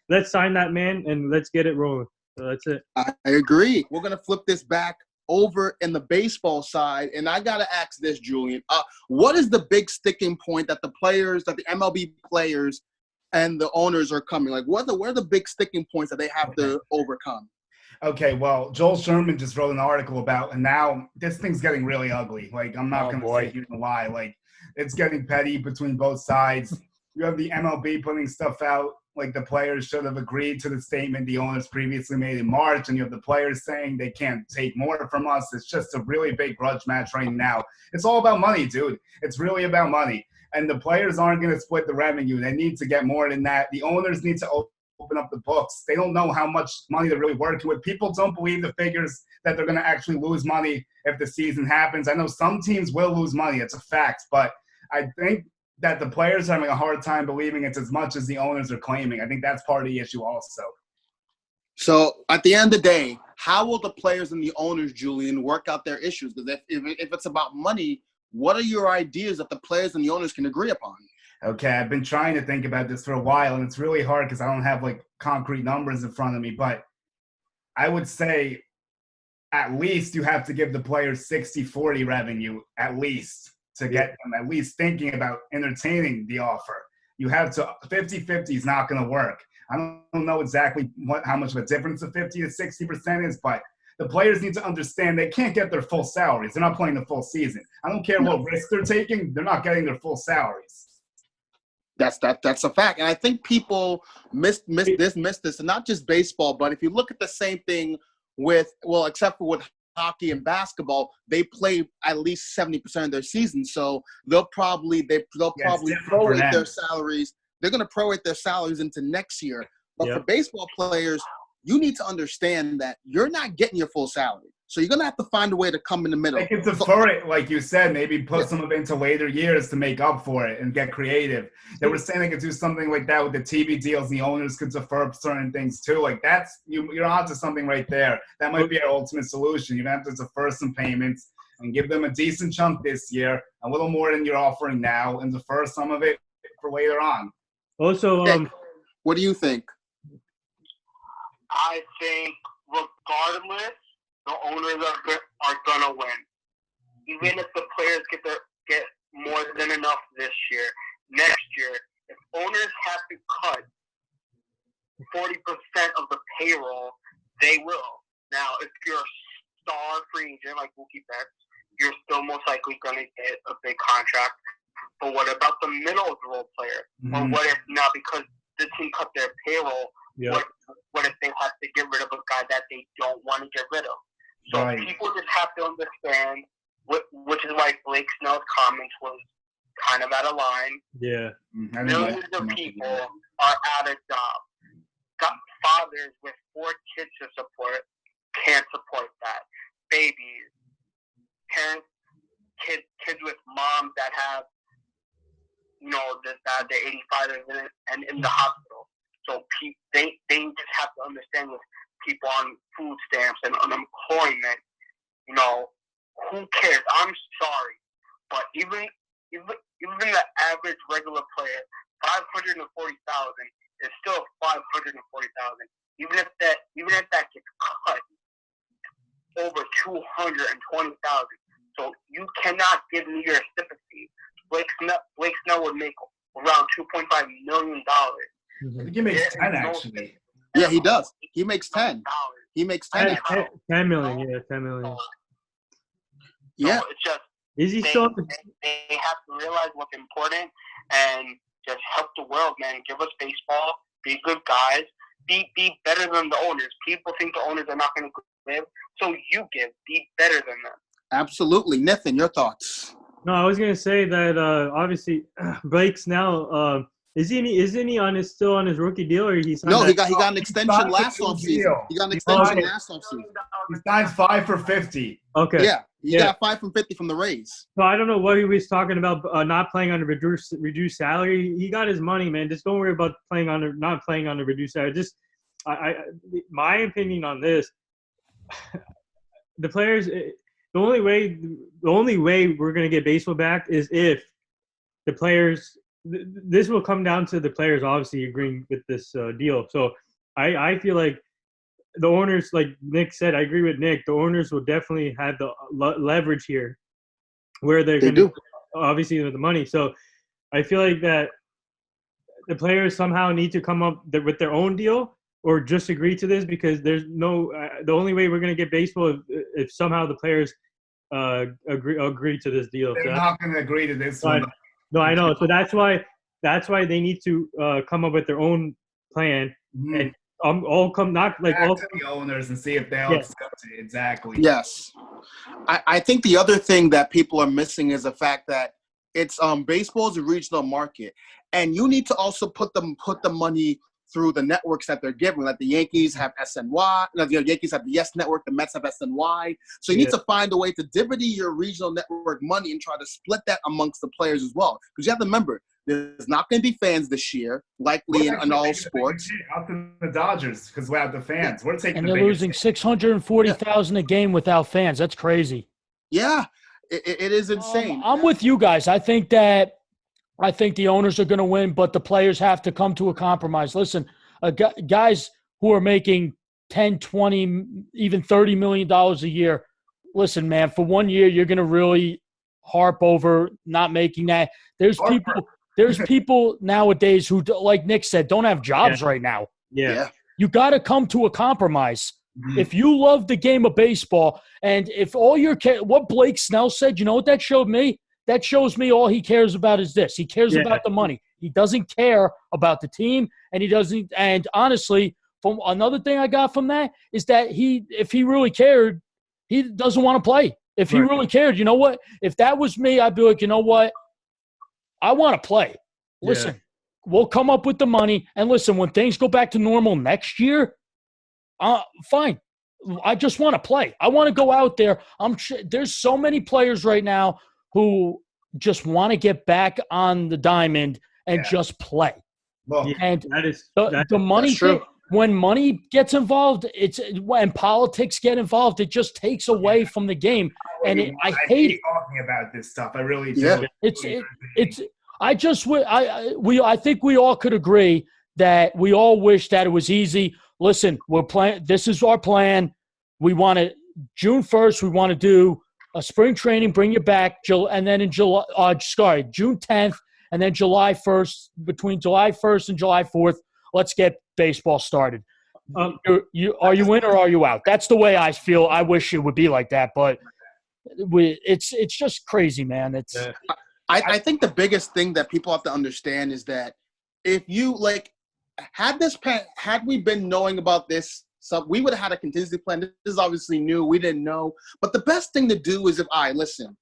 Let's sign that man, and let's get it rolling. So that's it. I agree. We're going to flip this back over in the baseball side. And I got to ask this, Julian. What is the big sticking point that the MLB players and the owners are coming? Like, what are the big sticking points that they have to overcome? Okay, well, Joel Sherman just wrote an article about, and now this thing's getting really ugly. Like, I'm not going to sit here and lie. Like, it's getting petty between both sides. You have the MLB putting stuff out, like the players should have agreed to the statement the owners previously made in March, and you have the players saying they can't take more from us. It's just a really big grudge match right now. It's all about money, dude. It's really about money. And the players aren't going to split the revenue. They need to get more than that. The owners need to open up the books. They don't know how much money they're really working with. People don't believe the figures that they're going to actually lose money if the season happens. I know some teams will lose money. It's a fact. But I think that the players are having a hard time believing it's as much as the owners are claiming. I think that's part of the issue also. So at the end of the day, how will the players and the owners, Julian, work out their issues? Because if it's about money, what are your ideas that the players and the owners can agree upon? Okay, I've been trying to think about this for a while, and it's really hard because I don't have, like, concrete numbers in front of me. But I would say at least you have to give the players 60-40 revenue, at least, to get them at least thinking about entertaining the offer. You have to – 50-50 is not going to work. I don't know exactly how much of a difference the 50 to 60% is, but the players need to understand they can't get their full salaries. They're not playing the full season. I don't care what risk they're taking. They're not getting their full salaries. That's a fact. And I think people miss this, and not just baseball, but if you look at the same thing except for with hockey and basketball, they play at least 70% of their season. So they'll probably prorate their salaries. They're going to prorate their salaries into next year. But for baseball players, you need to understand that you're not getting your full salary. So you're going to have to find a way to come in the middle. They can defer it, like you said, maybe put some of it into later years to make up for it and get creative. They were saying they could do something like that with the TV deals. The owners could defer certain things too. Like that's you're onto something right there. That might be our ultimate solution. You're going to have to defer some payments and give them a decent chunk this year, a little more than you're offering now, and defer some of it for later on. Also, what do you think? I think regardless, the owners are gonna win. Even if the players get more than enough this year, next year, if owners have to cut 40% of the payroll, they will. Now, if you're a star free agent like Mookie Betts, you're still most likely gonna get a big contract. But what about the middle of the role player? Or what if now because the team cut their payroll, what if they have to get rid of a guy that they don't want to get rid of? So people just have to understand, which is why Blake Snell's comments was kind of out of line. Yeah. Millions of people are out of job. Got fathers with 4 kids to support can't support that. Babies, parents, kids with moms that have, they're 85 and in the hospital. So they just have to understand with people on food stamps and unemployment, who cares? I'm sorry, but even the average regular player, 540,000 is still 540,000. Even if that gets cut over 220,000, so you cannot give me your sympathy. Blake Snell would make around $2.5 million. I think he makes 10 actually. Yeah, he does. He makes 10. He makes 10. 10 million. Yeah, 10 million. Yeah. So it's just is he still? They have to realize what's important and just help the world, man. Give us baseball. Be good guys. Be better than the owners. People think the owners are not going to give, so you give. Be better than them. Absolutely, Nathan. Your thoughts? No, I was gonna say that obviously Blake Snell. Isn't he still on his rookie deal, or he signed? No, he got an extension last offseason. He got an extension last offseason. He signed 5 for $50. Okay. Yeah, he got 5 from 50 from the Rays. So I don't know what he was talking about. Not playing on a reduced salary. He got his money, man. Just don't worry about not playing on a reduced salary. Just my opinion on this. The players. The only way we're gonna get baseball back is if the players. This will come down to the players obviously agreeing with this deal. So I feel like the owners, like Nick said, I agree with Nick. The owners will definitely have the leverage here, where they're going to obviously with the money. So I feel like that the players somehow need to come up with their own deal or just agree to this, because there's no the only way we're going to get baseball if somehow the players agree to this deal. They're not going to agree to this one. No, I know. So that's why they need to come up with their own plan and all come not like all to the owners and see if they'll accept it. Exactly. Yes, I think the other thing that people are missing is the fact that it's baseball is a regional market, and you need to also put the money through the networks that they're giving. Like the Yankees have SNY, the Yankees have the Yes Network, the Mets have SNY. So you need to find a way to divvy your regional network money and try to split that amongst the players as well. Because you have to remember, there's not going to be fans this year, likely in all sports. Out to the Dodgers because without the fans, we're taking. And they're losing 640,000 a game without fans. That's crazy. Yeah, it is insane. I'm with you guys. I think the owners are going to win, but the players have to come to a compromise. Listen, guys who are making 10, 20, even $30 million a year, listen, man, for 1 year, you're going to really harp over not making that. There's people nowadays who, like Nick said, don't have jobs right now. Yeah. You got to come to a compromise. If you love the game of baseball, and if all what Blake Snell said, you know what that showed me? That shows me all he cares about is this. He cares about the money. He doesn't care about the team, and he doesn't. And honestly, from another thing I got from that is that if he really cared, he doesn't want to play. If he really cared, you know what? If that was me, I'd be like, you know what? I want to play. Listen, we'll come up with the money, and listen, when things go back to normal next year, fine. I just want to play. I want to go out there. There's so many players right now who just want to get back on the diamond and just play. Well, and the money true. When money gets involved, when politics get involved, it just takes away from the game. And I hate it. Talking about this stuff. I really do. Yeah. I think we all could agree that we all wish that it was easy. Listen, we're playing. This is our plan. We want to June 1st. We want to do a spring training, bring you back, and then in June 10th, and then July 1st. Between July 1st and July 4th, let's get baseball started. Are you in or are you out? That's the way I feel. I wish it would be like that, but it's just crazy, man. I think the biggest thing that people have to understand is that if you had we been knowing about this, we would have had a contingency plan. This is obviously new. We didn't know. But the best thing to do is listen,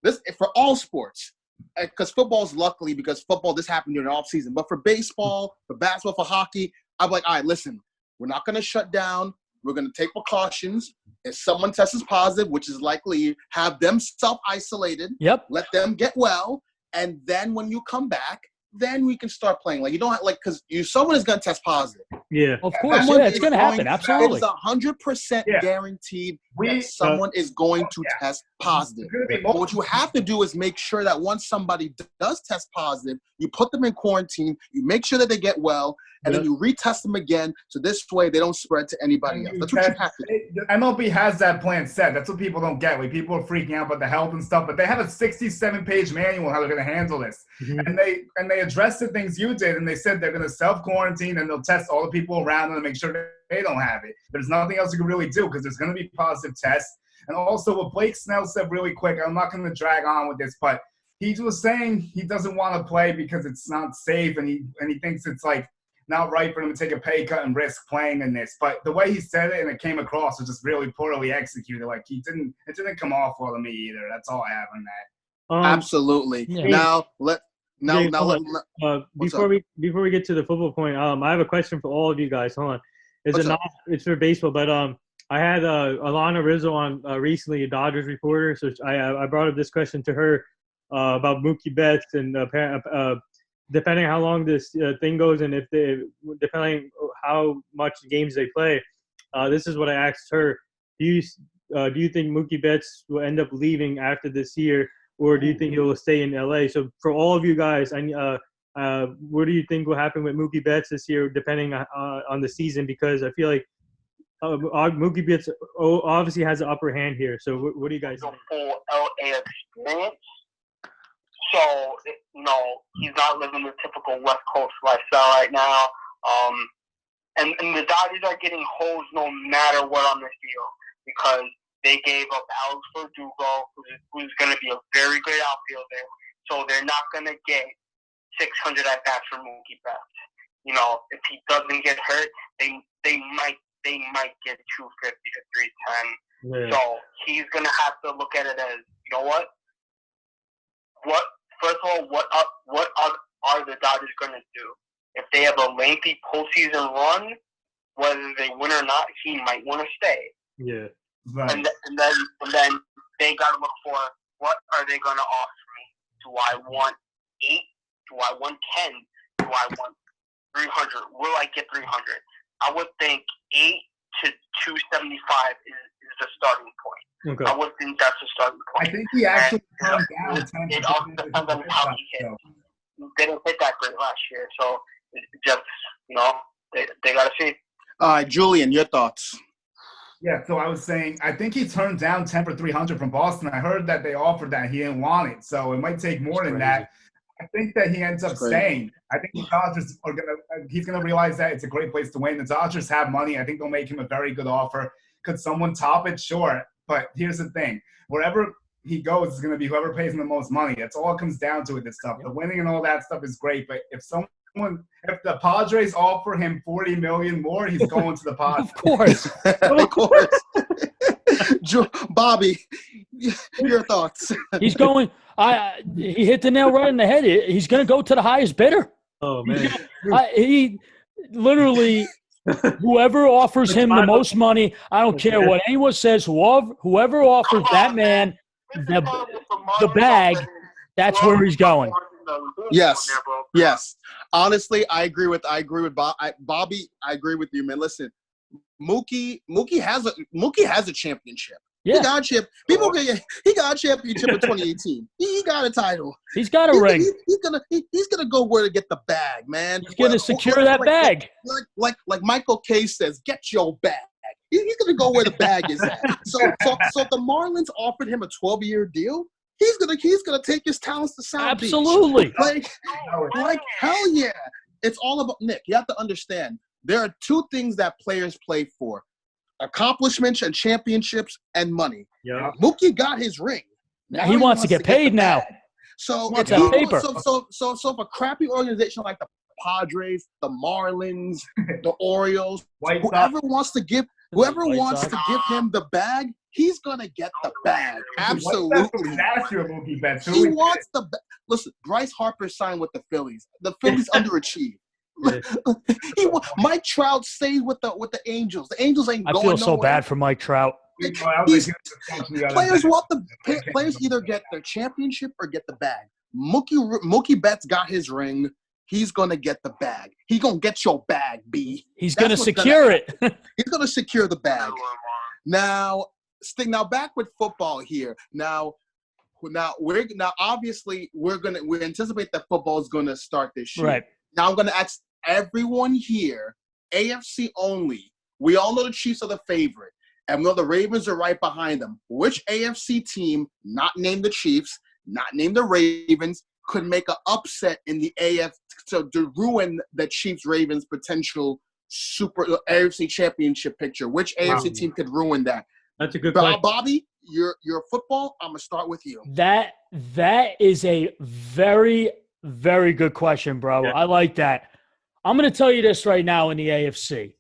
this for all sports, because football's luckily, because football, this happened during the off season. But for baseball, for basketball, for hockey, I'm like, all right, listen, we're not going to shut down. We're going to take precautions. If someone tests positive, which is likely, have them self-isolated. Yep. Let them get well. And then when you come back, then we can start playing. Like, you don't because someone is going to test positive. Yeah. Of course. Yeah, it's going to happen. Absolutely. It's 100% guaranteed that someone is going to test positive. But what you have to do is make sure that once somebody does test positive, you put them in quarantine, you make sure that they get well, and then you retest them again, so this way they don't spread to anybody else. That's what you have to do. The MLB has that plan set. That's what people don't get. Like, people are freaking out about the health and stuff, but they have a 67-page manual how they're going to handle this. Mm-hmm. And they addressed the things you did, and they said they're going to self-quarantine and they'll test all the people around them to make sure they don't have it. There's nothing else you can really do because there's going to be positive tests. And also what Blake Snell said really quick, I'm not going to drag on with this, but he was saying he doesn't want to play because it's not safe, and he thinks it's like not right for him to take a pay cut and risk playing in this. But the way he said it and it came across was just really poorly executed. Like, it didn't come off well to me either. That's all I have on that. Absolutely. Yeah. Before we get to the football point, I have a question for all of you guys. Hold on. It's for baseball, but I had Alana Rizzo on recently, a Dodgers reporter. So I brought up this question to her about Mookie Betts and depending how long this thing goes and depending how much games they play. This is what I asked her. Do you think Mookie Betts will end up leaving after this year, or do you think he will stay in LA? So for all of you guys, what do you think will happen with Mookie Betts this year, depending on the season? Because I feel like Mookie Betts obviously has the upper hand here. So what do you guys think? Full LA experience. So, he's not living the typical West Coast lifestyle right now. And the Dodgers are getting hosed no matter what on this deal, because they gave up Alex Verdugo, who's going to be a very great outfielder. So they're not going to get 600 at-bats from Mookie Betts. If he doesn't get hurt, they might get 250 to 310. Yeah. So he's going to have to look at it as, you know what? First of all, what are the Dodgers going to do? If they have a lengthy postseason run, whether they win or not, he might want to stay. Yeah. Right. And then they got to look for, what are they going to offer me? Do I want 8? Do I want 10? Do I want 300? Will I get 300? I would think 8 to 275 is the starting point. Okay. I would think that's the starting point. I think he actually turned down. It also depends on how he hit. They didn't hit that great last year, so just they got to see. All right, Julian, your thoughts? Yeah, so I was saying, I think he turned down 10 for 300 from Boston. I heard that they offered that. He didn't want it, so it might take more than that. I think that he ends up staying. I think the Dodgers he's going to realize that it's a great place to win. The Dodgers have money. I think they'll make him a very good offer. Could someone top it? Sure. But here's the thing. Wherever he goes is going to be whoever pays him the most money. That's all it comes down to with this stuff. The winning and all that stuff is great, but if the Padres offer him $40 million more, he's going to the Padres. Of course. Of course. Bobby, your thoughts? He's going he hit the nail right in the head. He's going to go to the highest bidder. Oh, man. He literally Whoever offers him the most money, I don't care what anyone says. Whoever offers that man the bag, that's where he's going. Yes. Honestly, I agree with Bobby. I agree with you, man. Listen, Mookie has a championship. Yeah. He got a championship in 2018. He got a title. He's got a ring. He's gonna go where to get the bag, man. He's gonna secure that bag. Like Michael K says, get your bag. He's gonna go where the bag is at. So if the Marlins offered him a 12-year deal, he's gonna take his talents to South Beach. Absolutely. Like hell yeah. It's all about Nick. You have to understand. There are two things that players play for: accomplishments and championships and money. Yeah. Mookie got his ring. Now he wants to get paid now. So What's if that paper? So if a crappy organization like the Padres, the Marlins, the Orioles, whoever wants to give him the bag, he's gonna get the bag. Absolutely. He wants the bag. Listen, Bryce Harper signed with the Phillies. The Phillies underachieved. Mike Trout stayed with the Angels. The Angels ain't going nowhere. I feel so bad for Mike Trout. Players either get their championship or get the bag. Mookie Betts got his ring. He's gonna get the bag. He's gonna get your bag, B. He's gonna secure it. He's gonna secure the bag. Now back with football here. Now obviously we anticipate that football is gonna start this year. Right. Now I'm gonna ask everyone here, AFC only. We all know the Chiefs are the favorite, and we know the Ravens are right behind them. Which AFC team, not named the Chiefs, not named the Ravens, could make an upset in the AFC to ruin the Chiefs-Ravens potential super AFC championship picture? Which AFC team could ruin that? That's a good question. Bobby, your football, I'm going to start with you. That is a very, very good question, bro. Yeah. I like that. I'm going to tell you this right now in the AFC.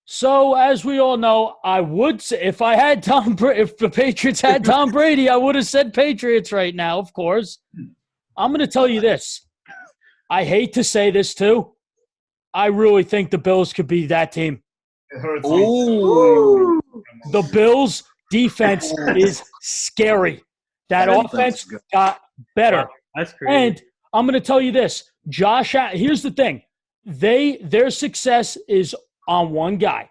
So, as we all know, I would say if the Patriots had Tom Brady, I would have said Patriots right now, of course. I'm going to tell you this. I hate to say this too. I really think the Bills could be that team. It hurts. Ooh. The Bills' defense is scary. That offense got better. Wow, that's crazy. And I'm going to tell you this. Here's the thing. Their success is on one guy,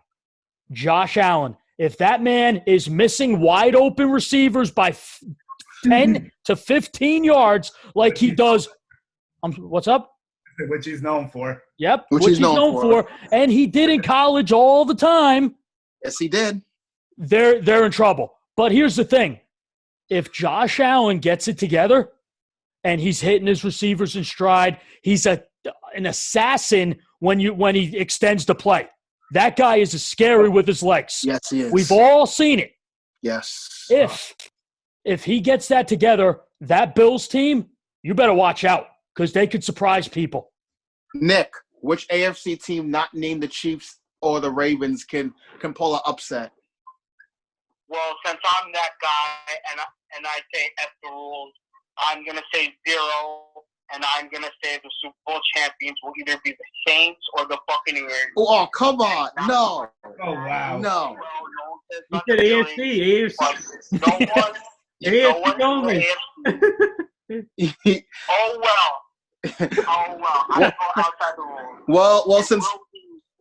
Josh Allen. If that man is missing wide open receivers by 10 to 15 yards like he does, what's up? Which he's known for. Yep, which he's known for. And he did in college all the time. Yes, he did. They're in trouble. But here's the thing. If Josh Allen gets it together and he's hitting his receivers in stride, he's an assassin when he extends the play. That guy is scary with his legs. Yes, he is. We've all seen it. Yes. If he gets that together, that Bills team, you better watch out because they could surprise people. Nick, which AFC team not named the Chiefs or the Ravens can pull an upset? Well, since I'm that guy and I say F the rules, I'm going to say 0, and I'm going to say the Super Bowl champions will either be the Saints or the Buccaneers. Oh, come on. No. Oh, wow. No. You said AFC. AFC only. Oh, well. I go outside the rules. Well, since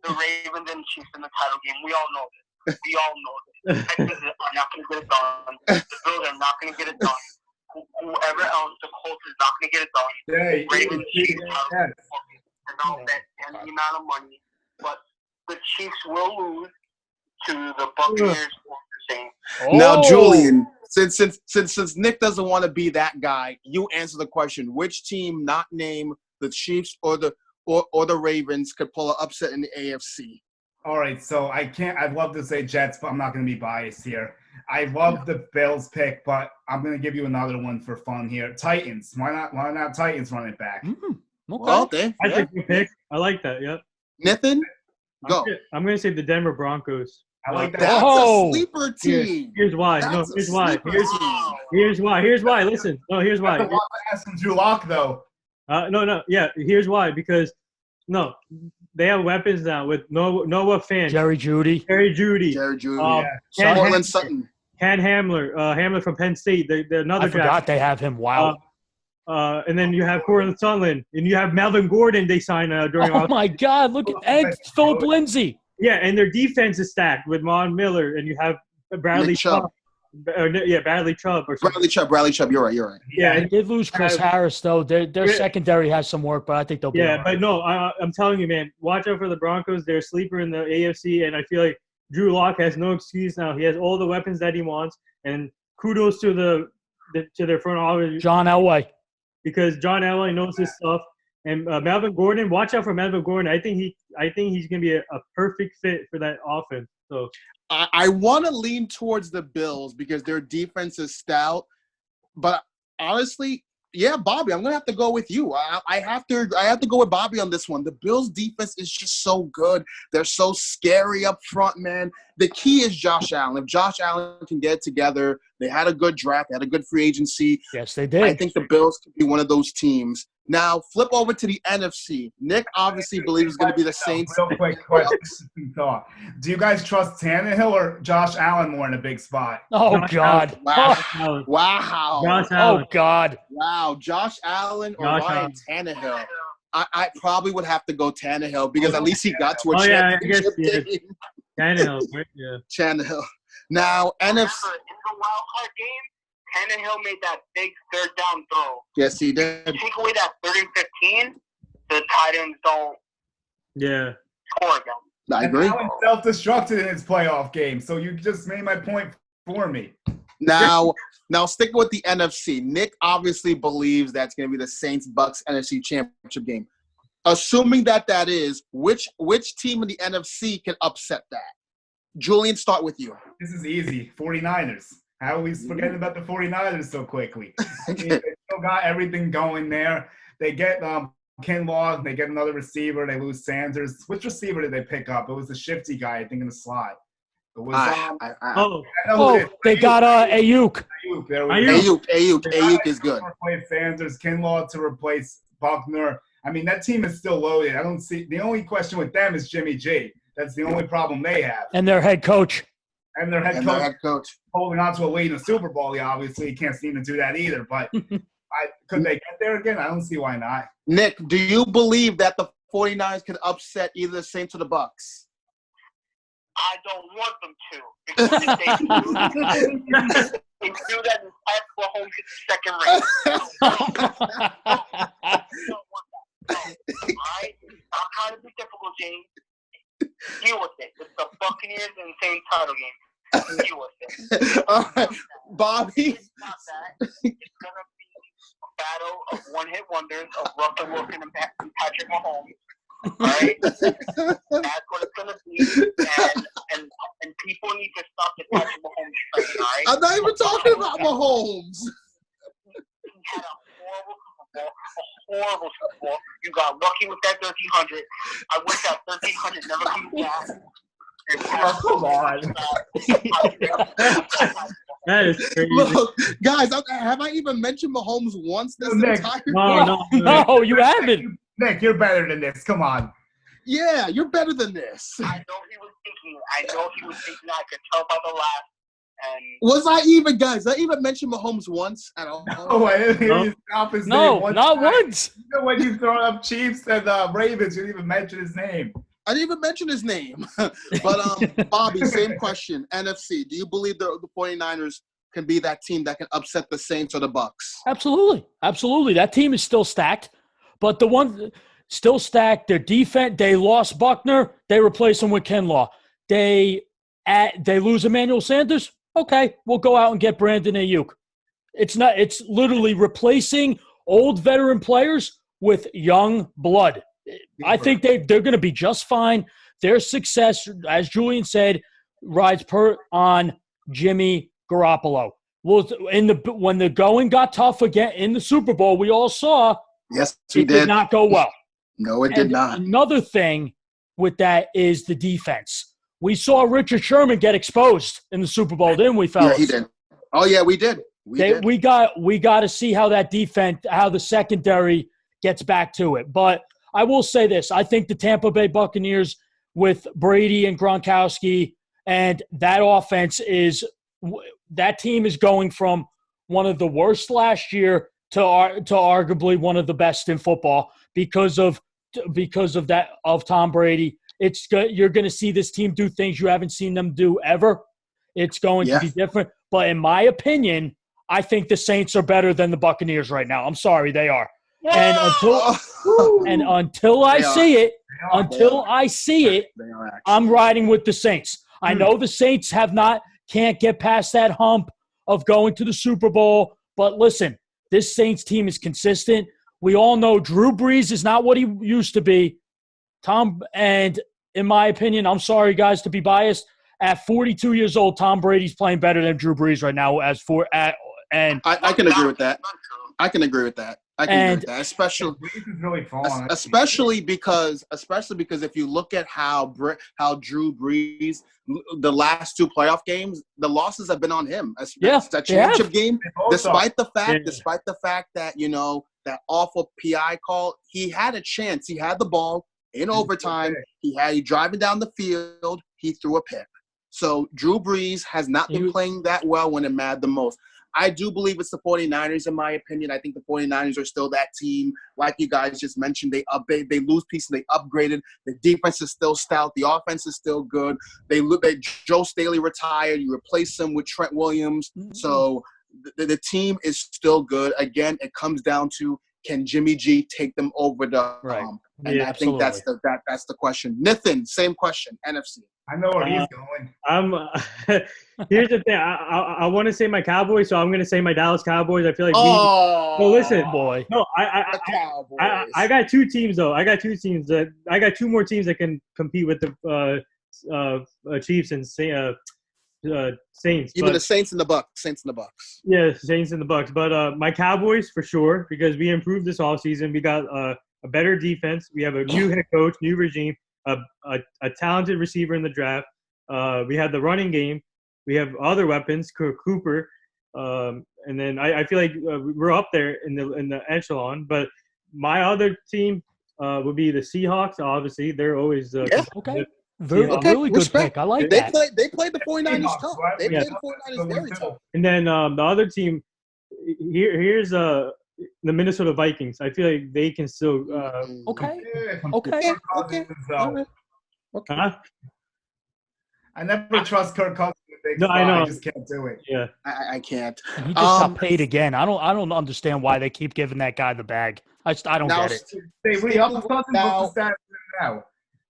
the Ravens and Chiefs in the title game, we all know this. The Texans are not going to get it done. The Bills are not going to get it done. Whoever else, the Colts is not going to get it done. Ravens, Chiefs, and I'll bet any amount of money. But the Chiefs will lose to the Buccaneers or the Saints. Now, Julian, since Nick doesn't want to be that guy, you answer the question: which team not named the Chiefs or the Ravens could pull an upset in the AFC? All right, so I'd love to say Jets, but I'm not going to be biased here. I love the Bills pick, but I'm going to give you another one for fun here. Titans. Why not Titans run it back? Okay. Well, I think good pick. I like that, yep. Nathan, go. I'm going to say the Denver Broncos. I like that. That's a sleeper team. Here's why. Here's why. Listen. No, here's why. I want to ask some Drew Lock, though. No. Yeah, here's why. Because, they have weapons now with Noah Fant, Jerry Judy. Cortland Sutton. Ken Hamler from Penn State. They're another I forgot they have him. Wow. And then you have Cortland Sutton, and you have Melvin Gordon. They signed during. Oh my God! Look at Philip Lindsay. Yeah, and their defense is stacked with Von Miller, and you have Bradley Chubb. Bradley Chubb. Bradley Chubb. You're right. Yeah, they did lose Chris Harris though. Their secondary has some work, but I think they'll be. Yeah, but no, I'm telling you, man, watch out for the Broncos. They're a sleeper in the AFC, and I feel like Drew Lock has no excuse now. He has all the weapons that he wants, and kudos to their front office, John Elway, because John Elway knows his stuff. And Melvin Gordon, watch out for Melvin Gordon. I think he's gonna be a perfect fit for that offense. So I want to lean towards the Bills because their defense is stout, but honestly, yeah, Bobby, I'm gonna have to go with you. I have to go with Bobby on this one. The Bills' defense is just so good. They're so scary up front, man. The key is Josh Allen. If Josh Allen can get it together, they had a good draft, they had a good free agency. Yes, they did. I think the Bills could be one of those teams. Now, flip over to the NFC. Nick obviously believes it's going to be the Saints. Real quick question. Do you guys trust Tannehill or Josh Allen more in a big spot? Oh, God. Wow. Josh Allen. Oh, God. Wow. Josh Allen or Ryan Tannehill? I probably would have to go Tannehill because at least he got to a championship game. Tannehill, right? Yeah. Tannehill. Now, NFC. In the wild card game, Tannehill made that big third down throw. Yes, he did. Take away that 3rd and 15, the tight ends don't score again. I agree. And Allen self-destructed in his playoff game, so you just made my point for me. Now sticking with the NFC, Nick obviously believes that's going to be the Saints-Bucks NFC Championship game. Assuming that is, which team in the NFC can upset that? Julian, start with you. This is easy. 49ers. How are we forgetting about the 49ers so quickly? They still got everything going there. They get Kinlaw. They get another receiver. They lose Sanders. Which receiver did they pick up? It was the shifty guy, I think, in the slot. It was they got Ayuk. Ayuk is good. Replace Sanders, Kinlaw to replace Buckner. I mean, that team is still loaded. I don't see – the only question with them is Jimmy G. That's the only problem they have. And their head coach. And their head coach holding on to a lead in the Super Bowl. He obviously can't seem to do that either. But could they get there again? I don't see why not. Nick, do you believe that the 49ers can upset either the Saints or the Bucks? I don't want them to. Because if they do that, Patrick Mahomes gets second rate. I don't want that. No. All right? I'm trying to be difficult, James. Deal with it. It's the Buccaneers and Saints title game. Deal with it. All right. Bobby? It's not that. It's going to be a battle of one-hit wonders of Russell Wilson and Patrick Mahomes. All right? That's what it's going to be. And people need to stop the Patrick Mahomes train, all right? I'm not even talking about Mahomes. He had a horrible Super Bowl. You got lucky with that 1,300. I wish that 1,300 never comes back. Come on. That is crazy. Look, guys, have I even mentioned Mahomes once this entire No, you haven't. Nick, you're better than this. Come on. Yeah, you're better than this. I know he was thinking. I could tell by the laugh. And was I even, guys? Did I even mention Mahomes once at all? No, I didn't hear you stop his name one not time. once. You know, when you throw up Chiefs and Ravens, you didn't even mention his name. I didn't even mention his name. But, Bobby, same question. NFC, do you believe the 49ers can be that team that can upset the Saints or the Bucks? Absolutely. Absolutely. That team is still stacked. But the one still stacked, their defense, they lost Buckner. They replace him with Kinlaw. They lose Emmanuel Sanders. Okay, we'll go out and get Brandon Ayuk. It's literally replacing old veteran players with young blood. I think they're going to be just fine. Their success, as Julian said, rides on Jimmy Garoppolo. Well, when the going got tough again in the Super Bowl, we all saw it did not go well. No, it did not. Another thing with that is the defense. We saw Richard Sherman get exposed in the Super Bowl, didn't we, fellas? Yeah, he did. Oh, yeah, we did. We got to see how that defense, how the secondary gets back to it. But I will say this. I think the Tampa Bay Buccaneers with Brady and Gronkowski and that offense that team is going from one of the worst last year to arguably one of the best in football because of Tom Brady. You're going to see this team do things you haven't seen them do ever. It's going to be different. But in my opinion, I think the Saints are better than the Buccaneers right now. I'm sorry, they are. And until I see it, I'm riding with the Saints. I know the Saints can't get past that hump of going to the Super Bowl. But listen, this Saints team is consistent. We all know Drew Brees is not what he used to be. And in my opinion, I'm sorry, guys, to be biased. At 42 years old, Tom Brady's playing better than Drew Brees right now. I can agree with that. Especially because if you look at how Drew Brees, the last two playoff games, the losses have been on him. That championship game, despite the fact that that awful PI call, he had a chance. He had the ball in overtime. He driving down the field. He threw a pick. So Drew Brees has not been playing that well when it mattered the most. I do believe it's the 49ers, in my opinion. I think the 49ers are still that team. Like you guys just mentioned, they lose pieces, they upgraded. The defense is still stout. The offense is still good. Joe Staley retired. You replace him with Trent Williams. Mm-hmm. So the team is still good. Again, it comes down to, can Jimmy G take them over the hump? And I think that's the question. Nathan, same question, NFC. I know where he's going. Here's the thing. I want to say my Cowboys, so I'm going to say my Dallas Cowboys. I feel like listen, boy. No, I got two teams though. I got two more teams that can compete with the Chiefs and Saints. Even the Saints and the Bucks. Yeah, Saints and the Bucks. But my Cowboys for sure, because we improved this offseason. We got a better defense. We have a new head coach, new regime. A talented receiver in the draft. We have the running game. We have other weapons, Cooper, and then I feel like we're up there in the echelon. But my other team would be the Seahawks. Obviously, they're always really good pick. I like that. They played the 49ers tough. They played the 49ers very tough. And then the other team, here's the Minnesota Vikings. I feel like they can still. Okay. Huh? I never trust Kirk Cousins. No, I know. I just can't do it. Yeah, I can't. And he just got paid again. I don't understand why they keep giving that guy the bag. I don't get it.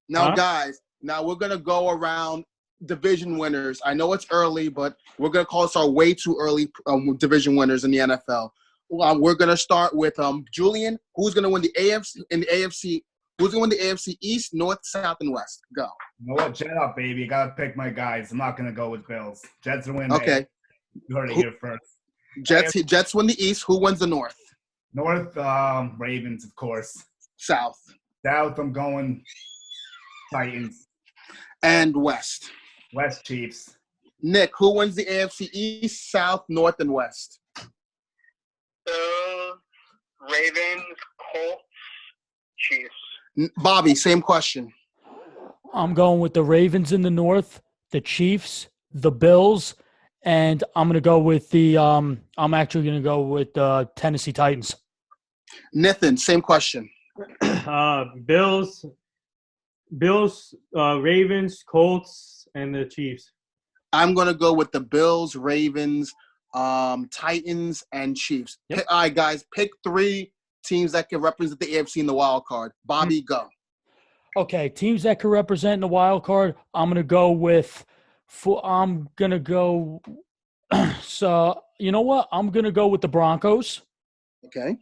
Now, guys. Now we're gonna go around division winners. I know it's early, but we're gonna call this our way too early division winners in the NFL. We're gonna start with Julian. Who's gonna win the AFC? Who's gonna win the AFC East, North, South, and West? Go. You know what? Jet up, baby. Gotta pick my guys. I'm not gonna go with Bills. Jets will win. Okay. You heard it here first. Jets win the East. Who wins the North? North, Ravens, of course. South, I'm going Titans. And West Chiefs. Nick, who wins the AFC East, South, North, and West? Ravens, Colts, Chiefs. Bobby, same question. I'm going with the Ravens in the North, the Chiefs, the Bills, and I'm going to go with the Tennessee Titans. Nathan, same question. Bills, Ravens, Colts, and the Chiefs. I'm going to go with the Bills, Ravens, Titans, and Chiefs. Yep. All right, guys, pick three teams that can represent the AFC in the wild card. Bobby, go. Okay, teams that can represent in the wild card. I'm going to go with so you know what? I'm going to go with the Broncos. Okay.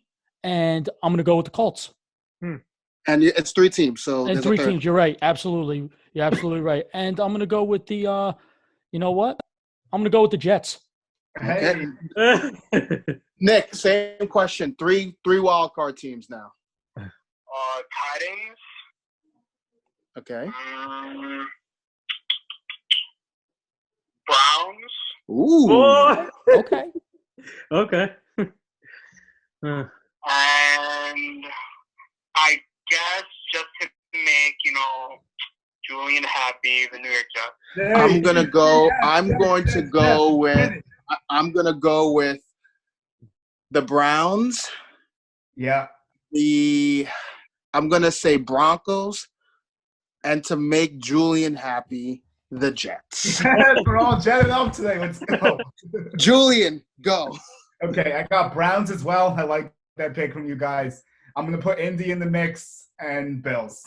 And I'm going to go with the Colts. And it's three teams. And three teams. You're right. Absolutely. You're absolutely right. And I'm going to go with the you know what? I'm going to go with the Jets. Okay. Nick, same question. Three wild card teams now. Titans. Okay. Browns. Ooh. Oh. Okay. Okay. And I guess just to make, Julian happy, the New York Jets. I'm gonna go. I'm going to go with the Browns. Yeah. I'm gonna say Broncos, and to make Julian happy, the Jets. We're all jetted up today. Let's go. Julian, go. Okay, I got Browns as well. I like that pick from you guys. I'm gonna put Indy in the mix and Bills.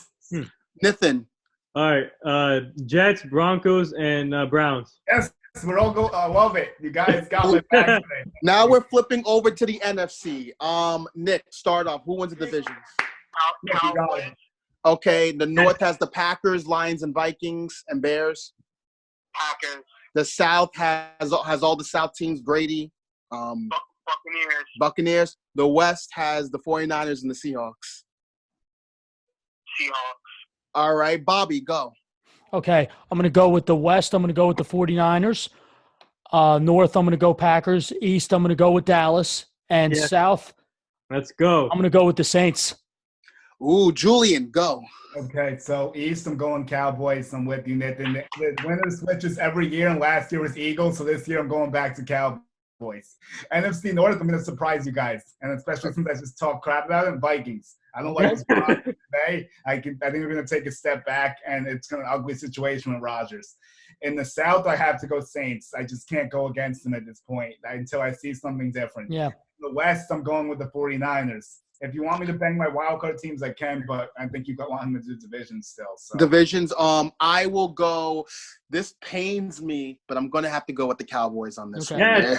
Nathan. All right, Jets, Broncos, and Browns. Yes, we're all go. I love it. You guys got my back today. Now we're flipping over to the NFC. Nick, start off. Who wins the division? Cowboys. Okay, the North has the Packers, Lions, and Vikings, and Bears. Packers. The South has all the South teams, Brady, Buccaneers. Buccaneers. The West has the 49ers and the Seahawks. Seahawks. All right, Bobby, go. Okay, I'm going to go with the West. I'm going to go with the 49ers. North, I'm going to go Packers. East, I'm going to go with Dallas. And South, let's go. I'm going to go with the Saints. Ooh, Julian, go. Okay, so East, I'm going Cowboys. I'm with you, Nathan. The winner switches every year, and last year was Eagles, so this year I'm going back to Cowboys. NFC North, I'm going to surprise you guys, and especially since I just talked crap about it, Vikings. I don't like what's going on today. I think we're going to take a step back, and it's going to be an ugly situation with Rodgers. In the South, I have to go Saints. I just can't go against them at this point until I see something different. Yeah. In the West, I'm going with the 49ers. If you want me to bang my wildcard teams, I can, but I think you want him to do divisions still. So. Divisions. I will go. This pains me, but I'm going to have to go with the Cowboys on this one. Yes.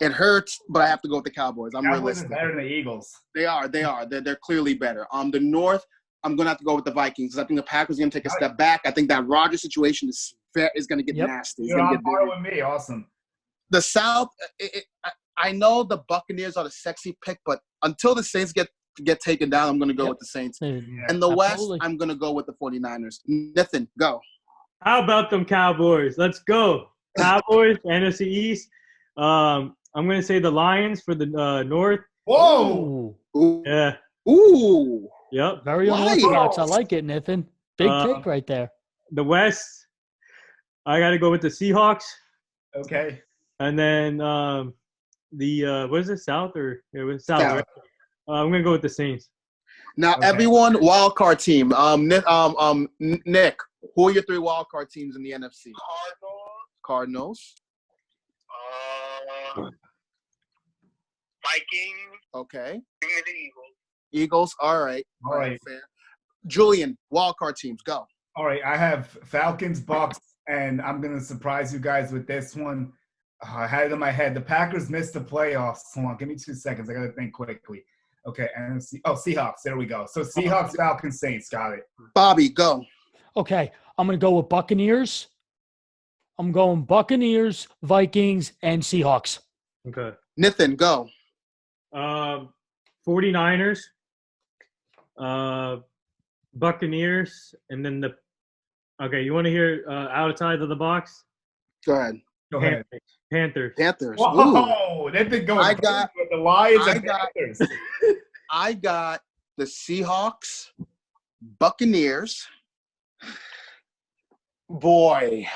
It hurts, but I have to go with the Cowboys. I'm Cowboys realistic. are better than the Eagles. They are. They're clearly better. The North, I'm going to have to go with the Vikings because I think the Packers are going to take a step back. I think that Rodgers situation is going to get nasty. You're on par with me. Awesome. The South, I know the Buccaneers are the sexy pick, but until the Saints get taken down, I'm going to go with the Saints. Yeah. And the West, Absolutely. I'm going to go with the 49ers. Nathan, go. How about them Cowboys? Let's go. Cowboys, NFC East. I'm going to say the Lions for the North. Whoa! Ooh. Yeah. Ooh. Yep. Very Why? unorthodox. I like it, Nathan. Big pick right there. The West, I got to go with the Seahawks. Okay. And then what is it, South or it was South? South. Right? I'm gonna go with the Saints. Now, everyone, wild card team. Nick, who are your 3 wild card teams in the NFC? Cardinals. Vikings. Okay. Eagles. Eagles. All right. All right. Fair. Julian, wild card teams. Go. All right. I have Falcons, Bucks, and I'm going to surprise you guys with this one. I had it in my head. The Packers missed the playoffs. Hold on. Give me 2 seconds. I got to think quickly. Okay. Seahawks. There we go. So Seahawks, Falcons, Saints. Got it. Bobby, go. Okay, I'm going to go with Buccaneers. I'm going Buccaneers, Vikings, and Seahawks. Okay. Nathan, go. 49ers, Buccaneers, and then okay, you want to hear outside of the box? Go ahead. Go ahead. Panthers. Panthers. Ooh. Whoa! They've been going with the Lions and Panthers. I got the Seahawks, Buccaneers. Boy,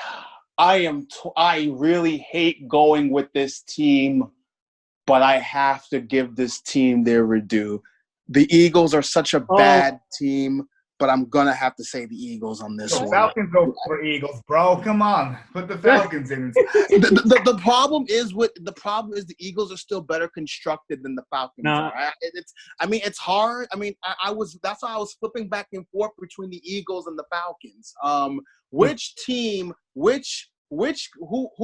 I really hate going with this team, but I have to give this team their due. The Eagles are such a bad team, but I'm gonna have to say the Eagles on this one. Falcons go for Eagles, bro. Come on, put the Falcons in. The problem is the Eagles are still better constructed than the Falcons are. It's hard. That's why I was flipping back and forth between the Eagles and the Falcons. Which team? Who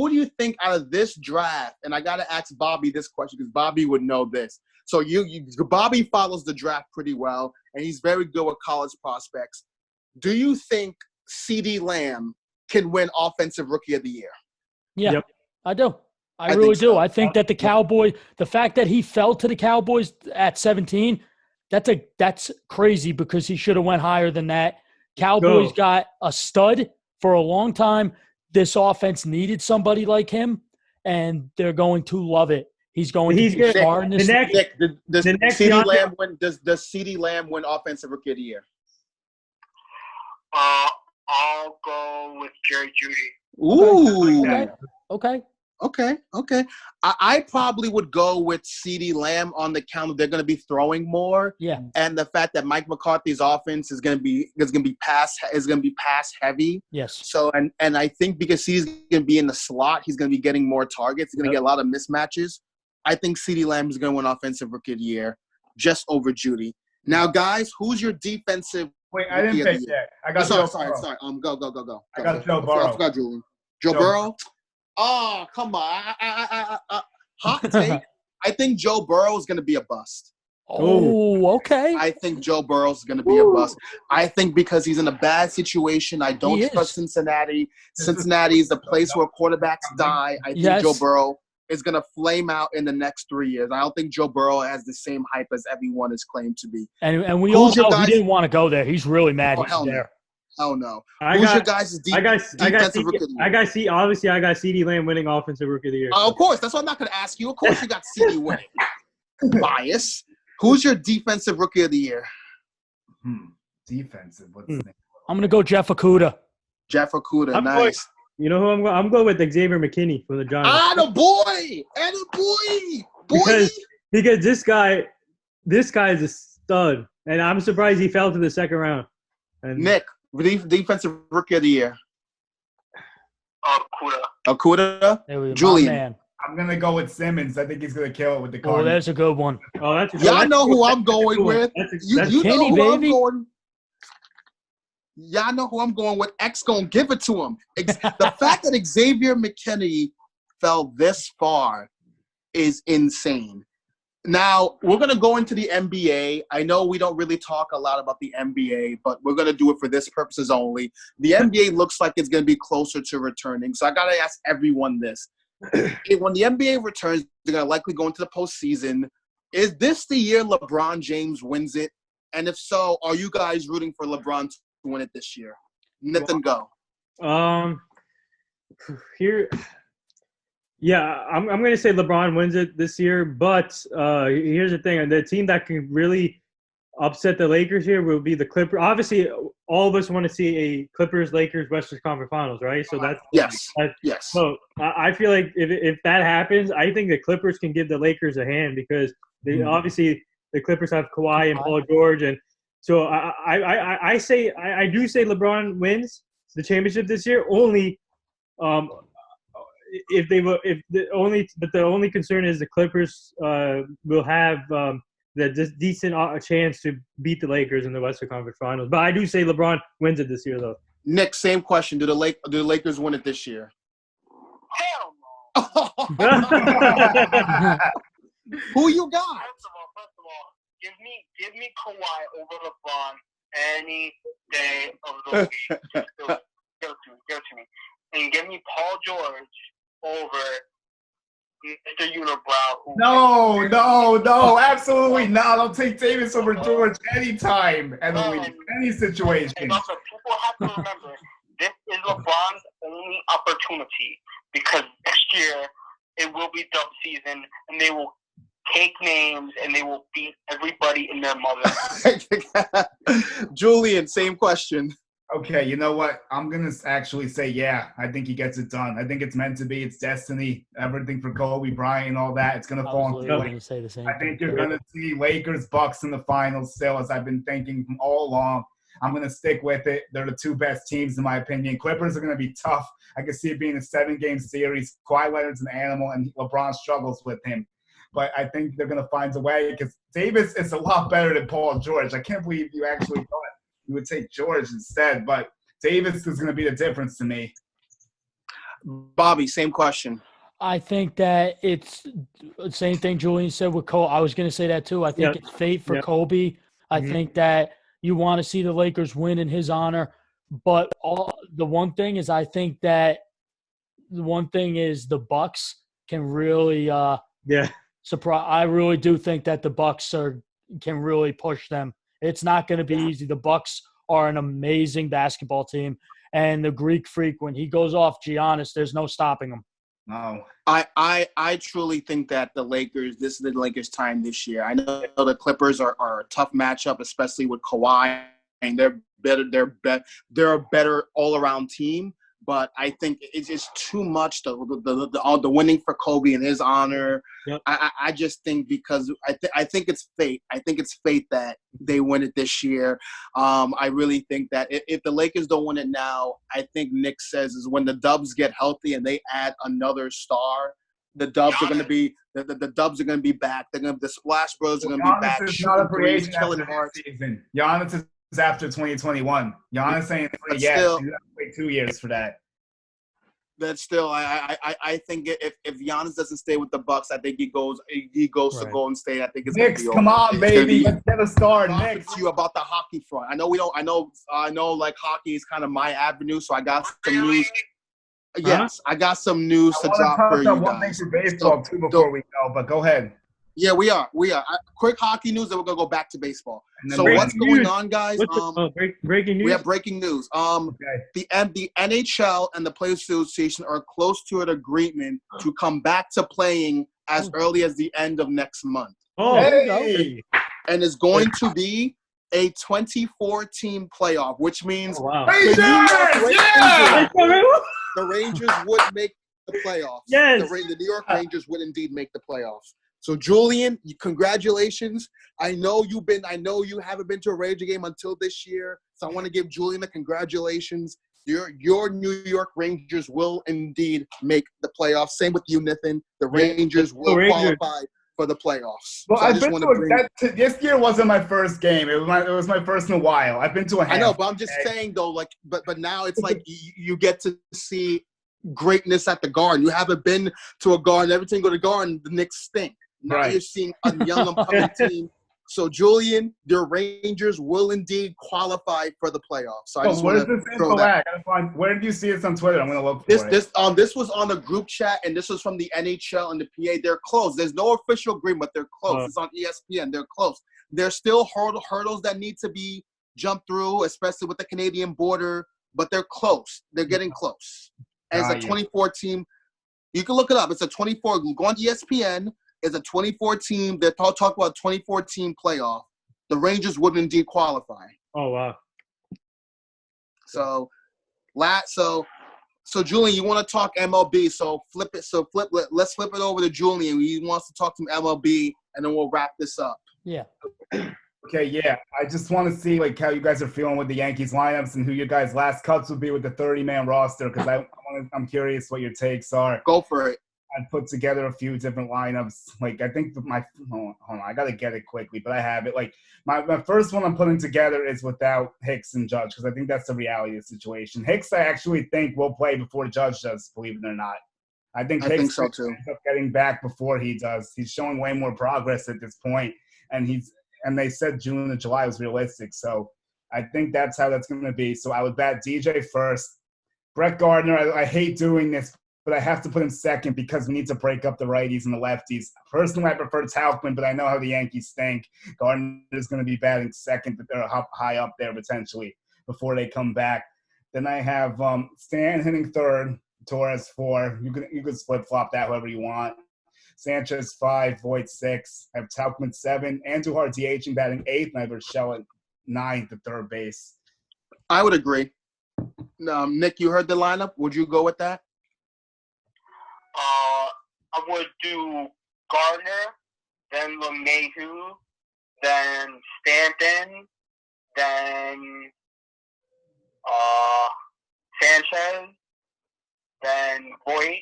do you think out of this draft? And I gotta ask Bobby this question because Bobby would know this. So Bobby follows the draft pretty well, and he's very good with college prospects. Do you think CeeDee Lamb can win Offensive Rookie of the Year? Yeah, Yep. I do. I really do. so. I think that the fact that he fell to the Cowboys at 17, that's crazy because he should have went higher than that. Cowboys got a stud for a long time. This offense needed somebody like him, and they're going to love it. He's going He's to be good. far in this. Nick, does the next CeeDee Deontay- Lamb win? Does CeeDee Lamb win Offensive Rookie of the Year? I'll go with Jerry Judy. Ooh. Okay. Okay. I probably would go with CeeDee Lamb on the count of they're going to be throwing more. Yeah. And the fact that Mike McCarthy's offense is going to be pass heavy. Yes. So and I think because he's going to be in the slot, he's going to be getting more targets. He's going to get a lot of mismatches. I think CeeDee Lamb is going to win Offensive Rookie of the Year just over Judy. Now, guys, who's your defensive? Wait, I didn't pick yet. I got Joe sorry. Burrow. Go. I got Joe I Burrow. forgot Julian. Joe Burrow? Oh, come on. Hot take. I think Joe Burrow is going to be a bust. Oh, okay. I think Joe Burrow is going to be a bust. I think because he's in a bad situation. I don't trust Cincinnati. Cincinnati is the place where quarterbacks die. I think Joe Burrow is going to flame out in the next 3 years. I don't think Joe Burrow has the same hype as everyone is claimed to be. And we all know he didn't want to go there. He's really mad he's there. Hell no. Who's your guys' defensive rookie of the year? I got CeeDee Lamb winning Offensive Rookie of the Year. Of course. That's what I'm not going to ask you. Of course you got CeeDee winning. Bias. Who's your defensive rookie of the year? Defensive. What's his name? I'm going to go Jeff Okudah. Jeff Okudah. Nice. You know who I'm going with? Xavier McKinney from the Giants. Attaboy! Boy! Because this guy is a stud, and I'm surprised he fell to the second round. And Nick, defensive rookie of the year. Okudah. Julian. Man. I'm gonna go with Simmons. I think he's gonna kill it with the Oh, Cardinals. that's a good one. Oh, that's Y'all know who I'm going with. You know who I'm going. Y'all know who I'm going with. X gonna give it to him. The fact that Xavier McKinney fell this far is insane. Now, we're going to go into the NBA. I know we don't really talk a lot about the NBA, but we're going to do it for this purposes only. The NBA looks like it's going to be closer to returning. So I got to ask everyone this. When the NBA returns, they're going to likely go into the postseason. Is this the year LeBron James wins it? And if so, are you guys rooting for LeBron to win it this year? Nathan, go. Yeah, I'm going to say LeBron wins it this year, but here's the thing. The team that can really upset the Lakers here will be the Clippers. Obviously, all of us want to see a Clippers-Lakers Western Conference Finals, right? So that's yes. So I feel like if that happens, I think the Clippers can give the Lakers a hand because obviously the Clippers have Kawhi and Paul George, and so I do say LeBron wins the championship this year only. The only concern is the Clippers will have the decent chance to beat the Lakers in the Western Conference Finals. But I do say LeBron wins it this year, though. Nick, same question. Do the Lakers win it this year? Hell no. Who you got? First of all, give me Kawhi over LeBron any day of the week. Give it to me. And give me Paul George over Mr. Unibrow. No, absolutely not. I'll take Davis over George anytime, any situation. And also, people have to remember, this is LeBron's only opportunity because next year it will be dub season and they will take names and they will beat everybody in their mother. Julian, same question. Okay, you know what? I'm going to actually say, I think he gets it done. I think it's meant to be. It's destiny. Everything for Kobe Bryant, all that. It's going to fall into place. I think you're going to see Lakers, Bucks in the finals still, as I've been thinking all along. I'm going to stick with it. They're the two best teams, in my opinion. Clippers are going to be tough. I can see it being a 7-game series. Kawhi Leonard's an animal, and LeBron struggles with him. But I think they're going to find a way because Davis is a lot better than Paul George. I can't believe you actually thought you would take George instead, but Davis is going to be the difference to me. Bobby, same question. I think that it's the same thing Julian said with Kobe. I was going to say that too. I think it's fate for Kobe. I think that you want to see the Lakers win in his honor. But the one thing is the Bucks can really surprise. I really do think that the Bucks can really push them. It's not going to be easy. The Bucks are an amazing basketball team, and the Greek Freak, when he goes off Giannis, there's no stopping him. No. I truly think that the Lakers, this is the Lakers' time this year. I know the Clippers are a tough matchup, especially with Kawhi, and they're better. They're a better all-around team. But I think it's just too much. The winning for Kobe in his honor. Yep. I just think because I think it's fate. I think it's fate that they win it this year. I really think that if the Lakers don't win it now, I think Nick says is when the Dubs get healthy and they add another star, the Dubs are going to be the Dubs are going to be back. The Splash Bros are going to be back. Giannis is not a free agent killing after hearts. this season. Giannis is after 2021. Giannis ain't free yet. Still, He's got to wait 2 years for that. That's still, I think if Giannis doesn't stay with the Bucks, I think he goes to Golden State. I think it's Knicks, gonna be come over. on, baby, let's get a start. Knicks. To you about the hockey front. I know we don't. I know. Like hockey is kind of my avenue, so I got some news. Yes, I got some news to drop for you one thing guys. for baseball too before we go, but go ahead. Yeah, we are. Quick hockey news, then we're gonna go back to baseball. So breaking what's going news. on, guys? Breaking news. We have breaking news. The NHL and the Players Association are close to an agreement to come back to playing as early as the end of next month. Oh, Hey! And it's going to be a 24-team playoff, which means wow. Rangers! the Yeah! Rangers would make the playoffs. Yes. The New York Rangers would indeed make the playoffs. So Julian, congratulations. I know you haven't been to a Ranger game until this year. So I want to give Julian the congratulations. Your New York Rangers will indeed make the playoffs. Same with you, Nathan. The Rangers will qualify for the playoffs. Well, So this year wasn't my first game. It was my first in a while. I've been to a half. I know, but I'm just saying though, like, but now it's like you get to see greatness at the Garden. You haven't been to a Garden. Every time you go to Garden, the Knicks stink. Now you're seeing a young upcoming team. So Julian, the Rangers will indeed qualify for the playoffs. So I just want to throw that. Where did you see this on Twitter? I'm gonna look for it. This was on the group chat, and this was from the NHL and the PA. They're close. There's no official agreement. They're close. It's on ESPN. They're close. There's still hurdles that need to be jumped through, especially with the Canadian border. But they're close. They're getting close. As a 24 team, you can look it up. It's a 24. Go on ESPN. It's a 24 team. They're talking about 24 team playoff. The Rangers would indeed qualify. Oh wow. So Julian, you want to talk MLB? So flip it. Let's flip it over to Julian. He wants to talk some MLB, and then we'll wrap this up. Yeah. Okay, yeah. I just want to see like how you guys are feeling with the Yankees lineups and who your guys' last cuts would be with the 30-man roster because I'm curious what your takes are. Go for it. I put together a few different lineups. Like I think hold on, I gotta get it quickly, but I have it. Like my first one I'm putting together is without Hicks and Judge because I think that's the reality of the situation. Hicks I actually think will play before Judge does, believe it or not. I think Hicks so too. ends up getting back before he does. He's showing way more progress at this point, and they said June or July was realistic, so I think that's how that's going to be. So I would bat DJ first. Brett Gardner, I hate doing this, but I have to put him second because we need to break up the righties and the lefties. Personally, I prefer Tauchman, but I know how the Yankees stink. Gardner is going to be batting second, but they're high up there potentially before they come back. Then I have Stan hitting third, Torres 4. You can flip-flop that however you want. Sanchez 5, Voit 6. I have Tauchman 7. Andujar DHing batting 8th, and I have Urshela at 9th at third base. I would agree. Nick, you heard the lineup. Would you go with that? I would do Gardner, then LeMahieu, then Stanton, then Sanchez, then Voit,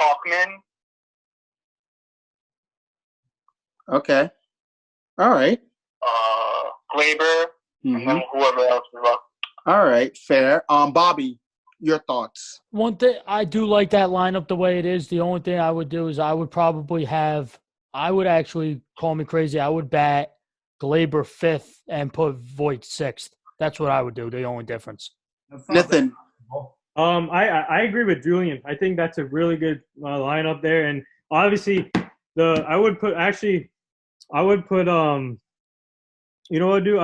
Talkman. Okay. All right. Glaber, and then whoever else is up. All right, fair. Bobby, your thoughts? One thing, I do like that lineup the way it is. The only thing I would do is I would actually, call me crazy, I would bat Glaber 5th and put Voit 6th. That's what I would do, the only difference. Nathan? I agree with Julian. I think that's a really good lineup there. And obviously, I would put you know what I'll do?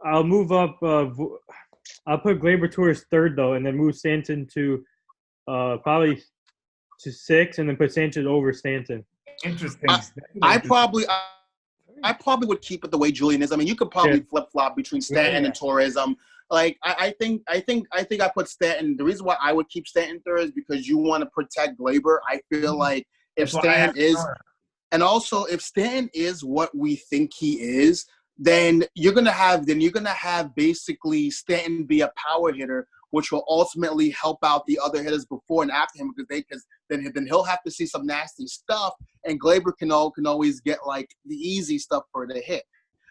I'll move up I'll put Glaber Torres third though, and then move Stanton to probably to 6, and then put Sanchez over Stanton. Interesting. I probably would keep it the way Julian is. I mean, you could probably flip flop between Stanton and Torres. I think I put Stanton. The reason why I would keep Stanton third is because you want to protect Glaber. I feel like if Stanton is, and also if Stanton is what we think he is, then you're gonna have basically Stanton be a power hitter, which will ultimately help out the other hitters before and after him because then he'll have to see some nasty stuff, and Glaber can always get like the easy stuff for the hit.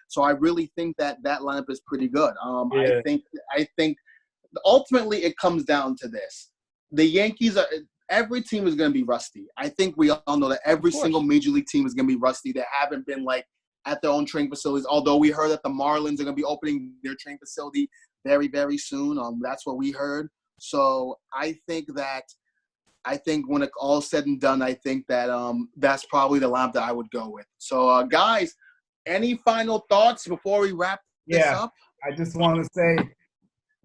So I really think that lineup is pretty good. I think ultimately it comes down to this: the Yankees are. Every team is going to be rusty. I think we all know that every single major league team is going to be rusty. They haven't been like at their own training facilities. Although we heard that the Marlins are going to be opening their training facility very, very soon. That's what we heard. So I think when it's all said and done, I think that that's probably the lineup that I would go with. So guys, any final thoughts before we wrap this up? I just want to say,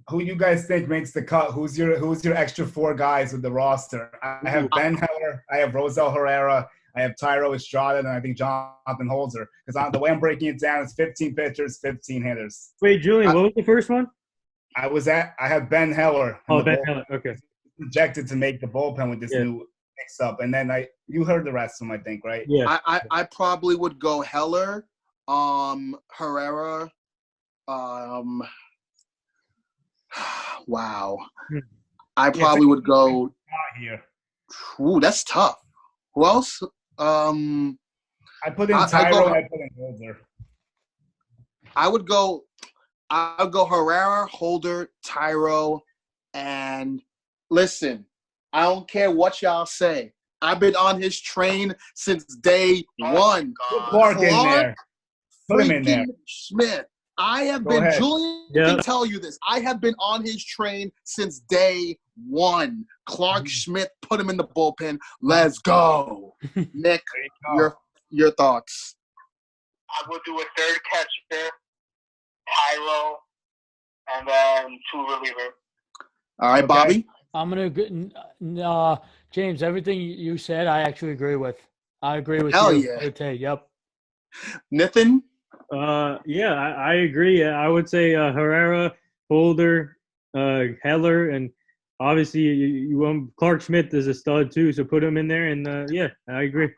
who you guys think makes the cut? Who's your extra 4 guys with the roster? I have Ben Heller, I have Rosel Herrera, I have Tyro Estrada, and I think Jonathan Holzer. Because the way I'm breaking it down is 15 pitchers, 15 hitters. Wait, Julian, what was the first one? I have Ben Heller. Oh, Ben Heller. Okay. Projected to make the bullpen with this new mix-up, and then you heard the rest of them, I think, right? Yeah. I probably would go Heller, Herrera, wow. I probably would go here. Ooh, that's tough. Who else? I put in Tyro and I put in Holder. I would go Herrera, Holder, Tyro, and listen, I don't care what y'all say. I've been on his train since day one. Put Clark in there. Put him in there. Smith. I have been, Julian can tell you this. I have been on his train since day one. Clark Schmidt, put him in the bullpen. Let's go. Nick, your thoughts. I would do a third catcher, Tyro, and then 2 relievers. All right, Bobby? I'm going to James, everything you said, I actually agree with. I agree with you. Hell yeah. Okay, yep. Nathan? I agree. I would say Herrera, Holder, Heller, and obviously you want Clark Schmidt is a stud too, so put him in there. And I agree.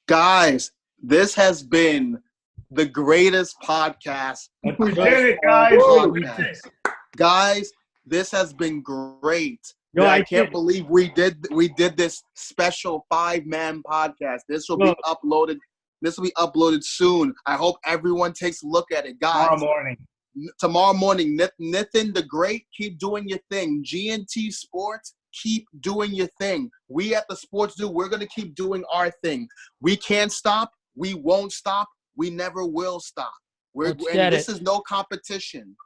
Guys, this has been the greatest podcast. We did it, guys. Guys, this has been great. No, I can't believe we did this special 5-man podcast. This will be uploaded. This will be uploaded soon. I hope everyone takes a look at it, guys. Tomorrow morning. Nathan the Great, keep doing your thing. GNT Sports, keep doing your thing. We at the Sports Dude, we're going to keep doing our thing. We can't stop. We won't stop. We never will stop. This is no competition.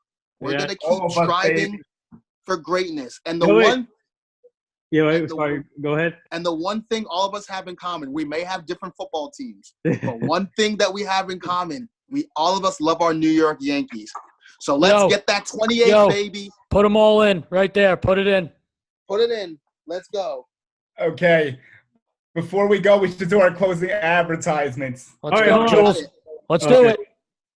We're going to keep striving for greatness. And sorry. Go ahead. And the one thing all of us have in common, we may have different football teams, but one thing that we have in common, all of us love our New York Yankees. So let's get that 28, baby. Put them all in right there. Put it in. Put it in. Let's go. Okay. Before we go, we should do our closing advertisements. Let's go, Jules. Let's do it.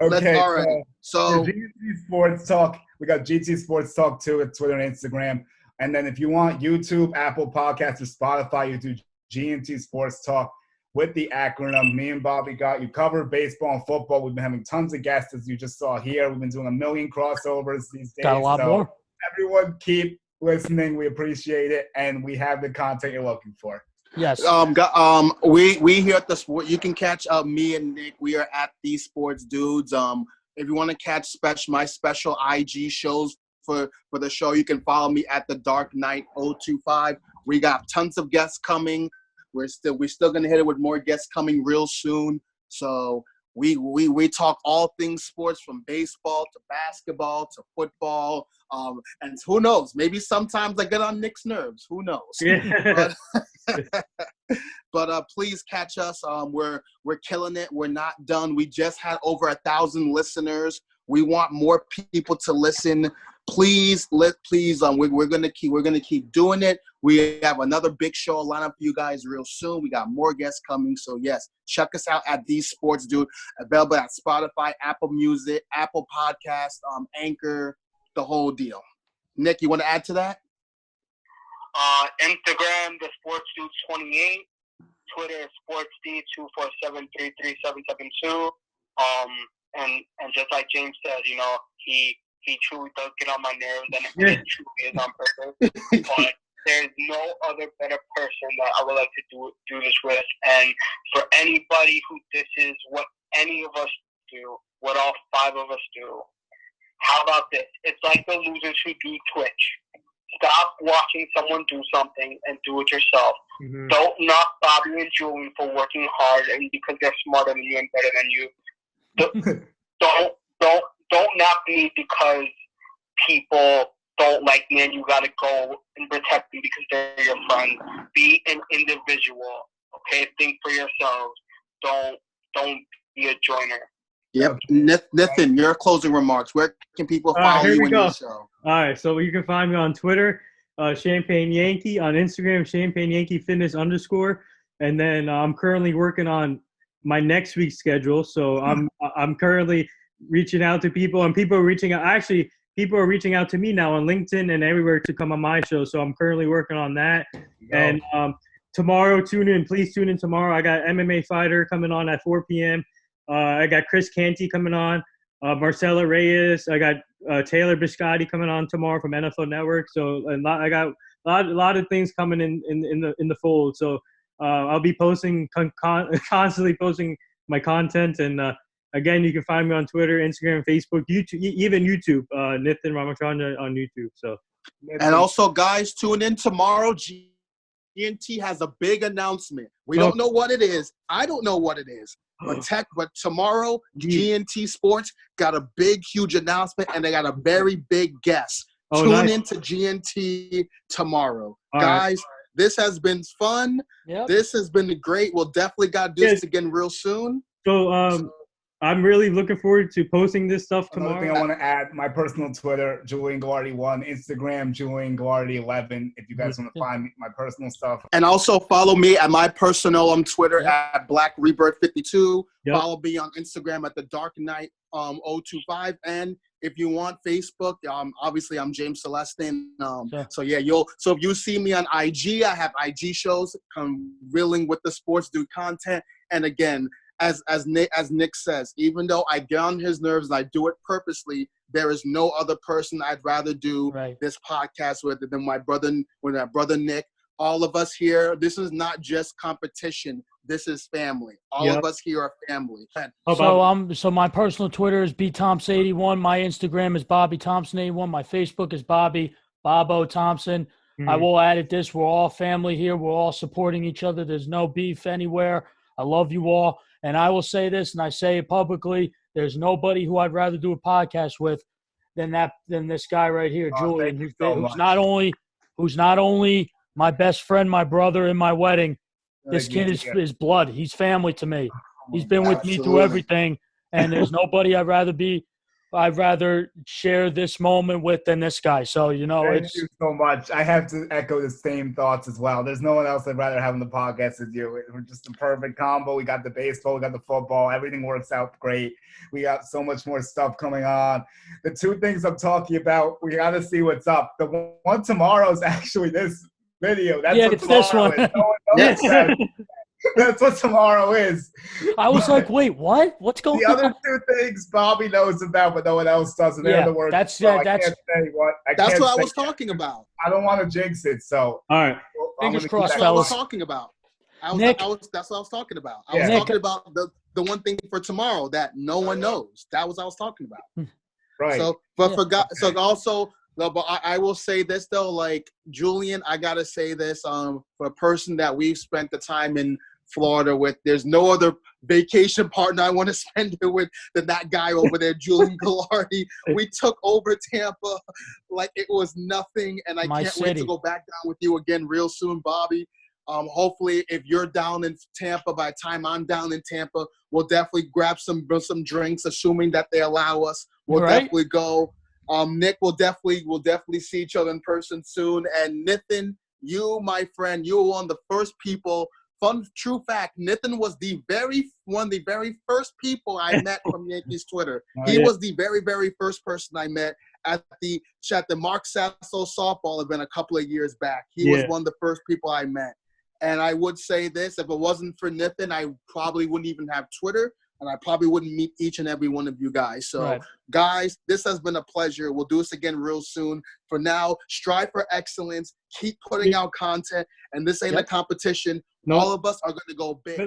Okay. All right. So GT Sports Talk. We got GT Sports Talk too at Twitter and Instagram. And then if you want YouTube, Apple Podcasts, or Spotify, you do GNT Sports Talk with the acronym. Me and Bobby got you covered, baseball and football. We've been having tons of guests, as you just saw here. We've been doing 1 million crossovers these days. Got a lot more. Everyone keep listening. We appreciate it. And we have the content you're looking for. Yes. We here at the sport. You can catch me and Nick. We are at the Sports Dudes. If you want to catch my special IG shows for the show, you can follow me at the Dark Knight 025. We got tons of guests coming. We're still gonna hit it with more guests coming real soon. So we talk all things sports, from baseball to basketball to football. And who knows? Maybe sometimes I get on Nick's nerves. Who knows? Yeah. But please catch us. We're killing it. We're not done. We just had over 1,000 listeners. We want more people to listen. Please, we're gonna keep doing it. We have another big show lineup for you guys real soon. We got more guests coming. So yes, check us out at These Sports Dude. Available at Spotify, Apple Music, Apple Podcast, Anchor, the whole deal. Nick, you want to add to that? Instagram, the Sports Dude 28. Twitter, SportsD247337772. And just like James said, he truly does get on my nerves, and it truly is on purpose. But there's no other better person that I would like to do this with. And for anybody who this is what any of us do, what all 5 of us do, how about this? It's like the losers who do Twitch. Stop watching someone do something and do it yourself. Mm-hmm. Don't knock Bobby and Julian for working hard and because they're smarter than you and better than you. Don't knock me because people don't like me and you gotta go and protect me because they're your friend. Be an individual, okay? Think for yourselves. Don't be a joiner. Yep. Nathan, your closing remarks. Where can people follow you in your show? All right, so you can find me on Twitter, Champagne Yankee, on Instagram, Champagne Yankee Fitness _. And then I'm currently working on my next week's schedule. So I'm currently reaching out to people, and people are reaching out. Actually, people are reaching out to me now on LinkedIn and everywhere to come on my show. So I'm currently working on that. And tomorrow, please tune in tomorrow. I got MMA fighter coming on at 4 p.m. I got Chris Canty coming on, Marcela Reyes. I got Taylor Biscotti coming on tomorrow from NFL Network. So I got a lot of things coming in the fold. So I'll be posting constantly posting my content. And again, you can find me on Twitter, Instagram, Facebook, YouTube, even YouTube. Nathan Ramachandra on YouTube. So. And also, guys, tune in tomorrow. GNT has a big announcement. We don't know what it is. I don't know what it is. But tomorrow, GNT Sports got a big, huge announcement, and they got a very big guest. Tune into GNT tomorrow. Guys, this has been fun. Yep. This has been great. We'll definitely got to do this again real soon. So, I'm really looking forward to posting this stuff tomorrow. Another thing I want to add, my personal Twitter, Julian Guardi 1, Instagram, Julian Guardi 11, if you guys want to find my personal stuff. And also follow me at my personal on Twitter at Black Rebirth 52. Yep. Follow me on Instagram at The Dark Knight 025. And if you want Facebook, obviously I'm James Celestine. So if you see me on IG, I have IG shows. I'm reeling with the Sports Dude content. And again, as Nick says, even though I get on his nerves and I do it purposely, there is no other person I'd rather do this podcast with than my brother Nick. All of us here, this is not just competition. This is family. All of us here are family. So my personal Twitter is bthompson81. My Instagram is bobbythompson81. My Facebook is Bobo Thompson. Mm-hmm. I will add it this. We're all family here. We're all supporting each other. There's no beef anywhere. I love you all. And I will say this, and I say it publicly, there's nobody who I'd rather do a podcast with than this guy right here, Julian, who's not only my best friend, my brother in my wedding. This kid is blood. He's family to me. He's been with me through everything, and there's nobody I'd rather share this moment with than this guy. So, Thank you so much. I have to echo the same thoughts as well. There's no one else I'd rather have on the podcast as you. We're just a perfect combo. We got the baseball, we got the football. Everything works out great. We got so much more stuff coming on. The 2 things I'm talking about, we got to see what's up. The one tomorrow is actually this video. It's this one. That's what tomorrow is. I was like, wait, what? What's going on? The other 2 things Bobby knows about, but no one else does. And they're the words. That's what I was talking about. I don't want to jinx it. So, all right. Fingers crossed, fellas. That's what I was talking about. That's what I was talking about. I was talking about the one thing for tomorrow that no one knows. That was what I was talking about. Right. So, but I will say this though, like Julian, I gotta say this. For a person that we've spent the time in Florida with, there's no other vacation partner I want to spend it with than that guy over there, Julian Gallardi. We took over Tampa like it was nothing, and I can't wait to go back down with you again real soon, Bobby. Hopefully, if you're down in Tampa, by the time I'm down in Tampa, we'll definitely grab some drinks, assuming that they allow us. We'll definitely go. Nick, we'll definitely see each other in person soon. And Nathan, you, my friend, you were one of the first people. True fact, Nathan was one of the very first people I met from Yankees Twitter. He was the very, very first person I met at the Mark Sasso softball event a couple of years back. He was one of the first people I met. And I would say this, if it wasn't for Nathan, I probably wouldn't even have Twitter, and I probably wouldn't meet each and every one of you guys. So, guys, this has been a pleasure. We'll do this again real soon. For now, strive for excellence. Keep putting out content, and this ain't a competition. All of us are going to go big.